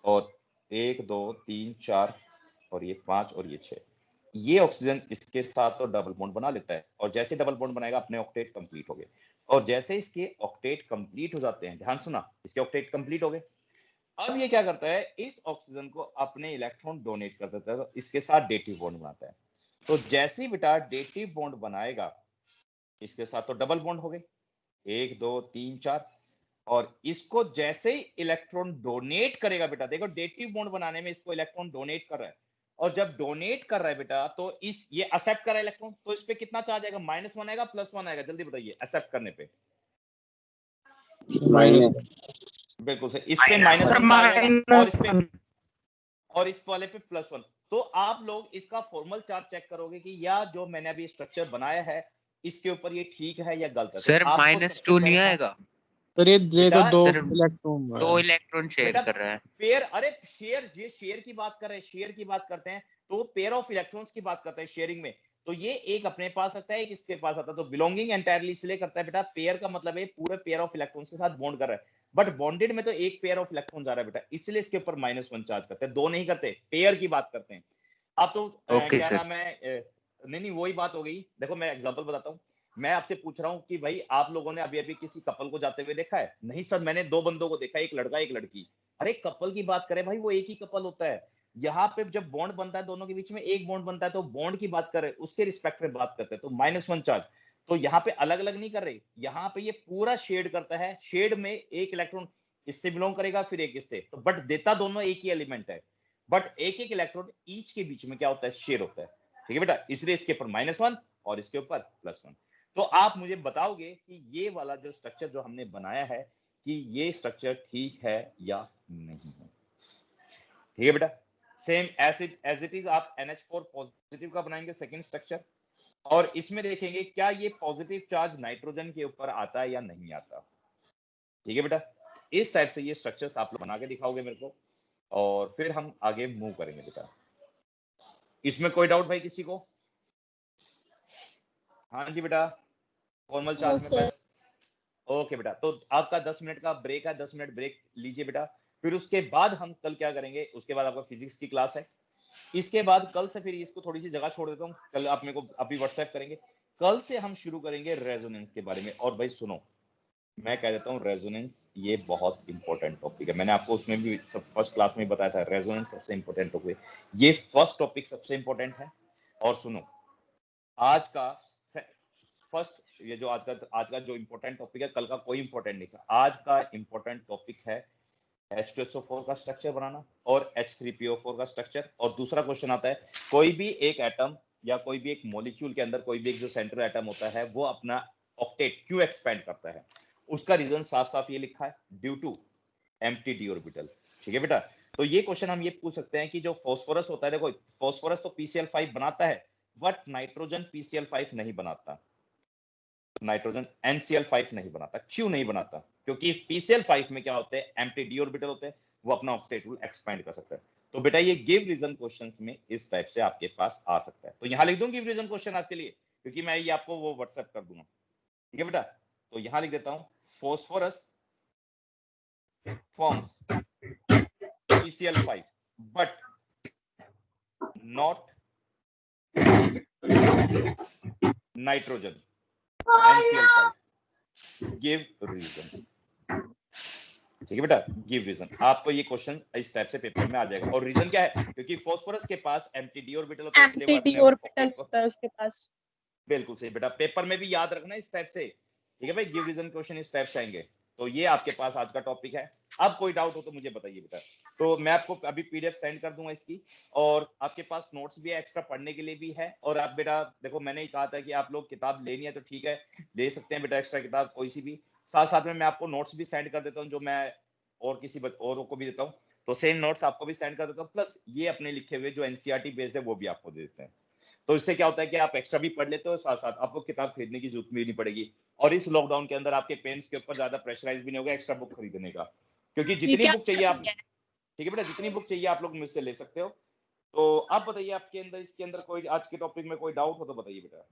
और 1 2 3 4, और ये 5 और ये 6। ये ऑक्सीजन इसके साथ तो डबल बॉन्ड बना लेता है, और जैसे डबल बॉन्ड बनाएगा अपने ऑक्टेट कंप्लीट हो गए। और जैसे इसके ऑक्टेट कंप्लीट हो जाते हैं, ध्यान सुना, इसके ऑक्टेट कंप्लीट हो गए, अब ये क्या करता है, इस ऑक्सीजन को अपने इलेक्ट्रॉन डोनेट कर देता है, तो इसके साथ डेटिव बॉन्ड बनाता है। तो जैसे ही बेटा डेटिव बॉन्ड बनाएगा, इसके साथ तो डबल बॉन्ड हो गए, 1 2 3 4। और इसको जैसे ही इलेक्ट्रॉन डोनेट करेगा बेटा, देखो डेटिव बॉन्ड बनाने में इसको इलेक्ट्रॉन डोनेट कर रहा है, और जब डोनेट कर रहा है बेटा, तो इस ये एक्सेप्ट कर रहा है इलेक्ट्रॉन, तो इस पे कितना चार्ज आएगा? -1 आएगा, +1 आएगा? जल्दी बताइए, एक्सेप्ट करने पे। बिल्कुल सही, इस पे -1 चार्ज आएगा, और इस पे, और इस वाले पे +1। तो आप लोग इसका फॉर्मल चार्ज चेक करोगे कि या जो मैंने अभी स्ट्रक्चर बनाया है इसके ऊपर ये ठीक है या गलत है। सर तो आपको सबसे -2 नहीं पहले आएगा? सर ये तो बेटा, 2 सर इलेक्ट्रॉन 2 इलेक्ट्रॉन शेयर बेटा कर रहा है। पेयर, अरे शेयर, ये शेयर की बात कर रहे हैं, शेयर की बात करते हैं, तो पेयर ऑफ इलेक्ट्रॉन्स की बात करते हैं शेयरिंग में। तो ये एक अपने पास आता है, एक इसके पास आता है, तो बिलोंगिंग एंटायरली इसलिए करता है बेटा, पेयर का मतलब है पूरे पेयर ऑफ इलेक्ट्रॉन्स के साथ बॉन्ड कर रहा है। बट बॉन्डेड में तो एक पेयर ऑफ इलेक्ट्रॉन जा रहा है बेटा, इसलिए इसके ऊपर -1 चार्ज करते हैं, 2 नहीं करते, पेयर की बात करते हैं। अब तो ओके क्या सर। नाम है, नहीं वही बात हो गई। देखो मैं एग्जांपल बताता हूँ, मैं आपसे पूछ रहा हूँ कि भाई आप लोगों ने अभी अभी किसी कपल को जाते हुए देखा है? नहीं सर, मैंने 2 बंदों को देखा, एक लड़का एक लड़की। अरे कपल की बात करें भाई, वो एक ही कपल होता है। यहाँ पे जब बॉन्ड बनता है, दोनों के बीच में एक बॉन्ड बनता है, तो बॉन्ड की बात करें, उसके रिस्पेक्ट में बात करते हैं, तो -1 चार्ज। तो यहाँ पे अलग अलग नहीं कर रहे, यहाँ पे ये पूरा शेड करता है, शेड में एक इलेक्ट्रॉन इससे बिलोंग करेगा, फिर एक इससे, तो बट देता दोनों एक ही एलिमेंट है, बट एक एक इलेक्ट्रॉन ईच के बीच में क्या होता है, शेड होता है। ठीक है बेटा, इसलिए इसके ऊपर -1 और इसके ऊपर +1। तो आप मुझे बताओगे कि ये वाला जो स्ट्रक्चर जो हमने बनाया है, कि ये स्ट्रक्चर ठीक है या नहीं है? ठीक है बेटा, same acid as it is आप NH4 पॉजिटिव का बनाएंगे सेकंड स्ट्रक्चर, और इसमें देखेंगे क्या ये पॉजिटिव चार्ज नाइट्रोजन के ऊपर आता है या नहीं आता। ठीक है बेटा, इस टाइप से ये स्ट्रक्चर्स आप लोग बना के दिखाओगे मेरे को, और फिर हम आगे मूव करेंगे बेटा। इसमें कोई डाउट भाई किसी को? हाँ जी बेटा, फॉर्मल No, चार्ज में sir. बस। ओके बेटा, तो आपका 10 मिनट का ब्रेक है, 10 मिनट ब्रेक लीजिए बेटा। फिर उसके बाद हम कल क्या करेंगे, उसके बाद आपका फिजिक्स की क्लास है। इसके बाद कल से फिर इसको थोड़ी सी जगह छोड़ देता हूँ, कल आप मेरे को अभी व्हाट्सएप करेंगे। कल से हम शुरू करेंगे रेजोनेंस के बारे में। और भाई सुनो, मैं कह देता हूँ रेजोनेंस ये बहुत इंपॉर्टेंट टॉपिक है, मैंने आपको उसमें भी सब फर्स्ट क्लास में बताया था, रेजोनेंस सबसे इंपॉर्टेंट टॉपिक, ये फर्स्ट टॉपिक सबसे इंपॉर्टेंट है। और सुनो, आज का फर्स्ट ये जो आज का जो इंपॉर्टेंट टॉपिक है, कल का कोई इंपॉर्टेंट नहीं था। आज का इंपॉर्टेंट टॉपिक है H2SO4 का स्ट्रक्चर बनाना और H3PO4 का स्ट्रक्चर। और दूसरा क्वेश्चन आता है, कोई भी एक एटम या कोई भी एक मॉलिक्यूल के अंदर कोई भी एक जो सेंट्रल एटम होता है वो अपना ऑक्टेट क्यों एक्सपेंड करता है, उसका रीजन साफ साफ ये लिखा है, due to empty d orbital. ठीक है बेटा, तो ये क्वेश्चन हम ये पूछ सकते हैं कि जो फास्फोरस होता है, देखो फास्फोरस तो PCl5 बनाता है बट नाइट्रोजन PCl5 नहीं बनाता, नाइट्रोजन NCl5 नहीं बनाता। क्यों नहीं बनाता? क्योंकि PCl5 में क्या होते हैं, एम्प्टी डी ऑर्बिटल होते हैं, वो अपना ऑक्टेट रूल एक्सपेंड कर सकता है। तो बेटा ये गिव रीजन क्वेश्चंस में इस टाइप से आपके पास आ सकता है। तो यहां लिख दूं गिव रीजन क्वेश्चन आपके लिए, क्योंकि मैं ये आपको वो व्हाट्सएप कर दूंगा। ठीक है बेटा, तो यहां लिख देता हूं, phosphorus forms PCl5 but not nitrogen NCl5, give reason। ठीक है बेटा, गिव रीजन। आपको ये क्वेश्चन इस टाइप से पेपर में आ जाएगा। और रीजन क्या है? क्योंकि फास्फोरस के पास एम्प्टी डी ऑर्बिटल होता है, इसलिए वो एम्प्टी अपने ऑर्बिटल होता है उसके पास। बिल्कुल सही बेटा, पेपर में भी याद रखना इस टाइप से। ठीक है भाई, गिव रीजन क्वेश्चन इस टाइप से आएंगे। तो ये आपके पास आज का टॉपिक है। अब कोई डाउट हो तो मुझे बताइए बेटा। तो मैं आपको अभी PDF सेंड कर दूंगा इसकी, और आपके पास नोट्स भी है, एक्स्ट्रा पढ़ने के लिए भी है। और आप बेटा देखो, मैंने ही कहा था कि आप लोग किताब लेनी है तो ठीक है, ले सकते हैं बेटा, एक्स्ट्रा किताब कोई सी भी। साथ साथ में मैं आपको नोट्स भी सेंड कर देता हूँ, जो मैं और किसी औरों को भी देता हूँ। तो सेम नोट्स आपको भी सेंड कर देता हूँ, प्लस ये अपने लिखे हुए जो NCERT बेस्ड है वो भी आपको दे देते हैं। तो इससे क्या होता है कि आप एक्स्ट्रा भी पढ़ लेते हो, साथ साथ आपको किताब खरीदने की जरूरत भी नहीं पड़ेगी। और इस लॉकडाउन के अंदर आपके पेरेंट्स के ऊपर ज्यादा प्रेशराइज भी नहीं होगा एक्स्ट्रा बुक खरीदने का, क्योंकि जितनी बुक चाहिए आप, ठीक है बेटा, जितनी बुक चाहिए आप लोग मुझसे ले सकते हो। तो आप बताइए, आपके अंदर इसके अंदर कोई आज के टॉपिक में कोई डाउट हो तो बताइए बेटा।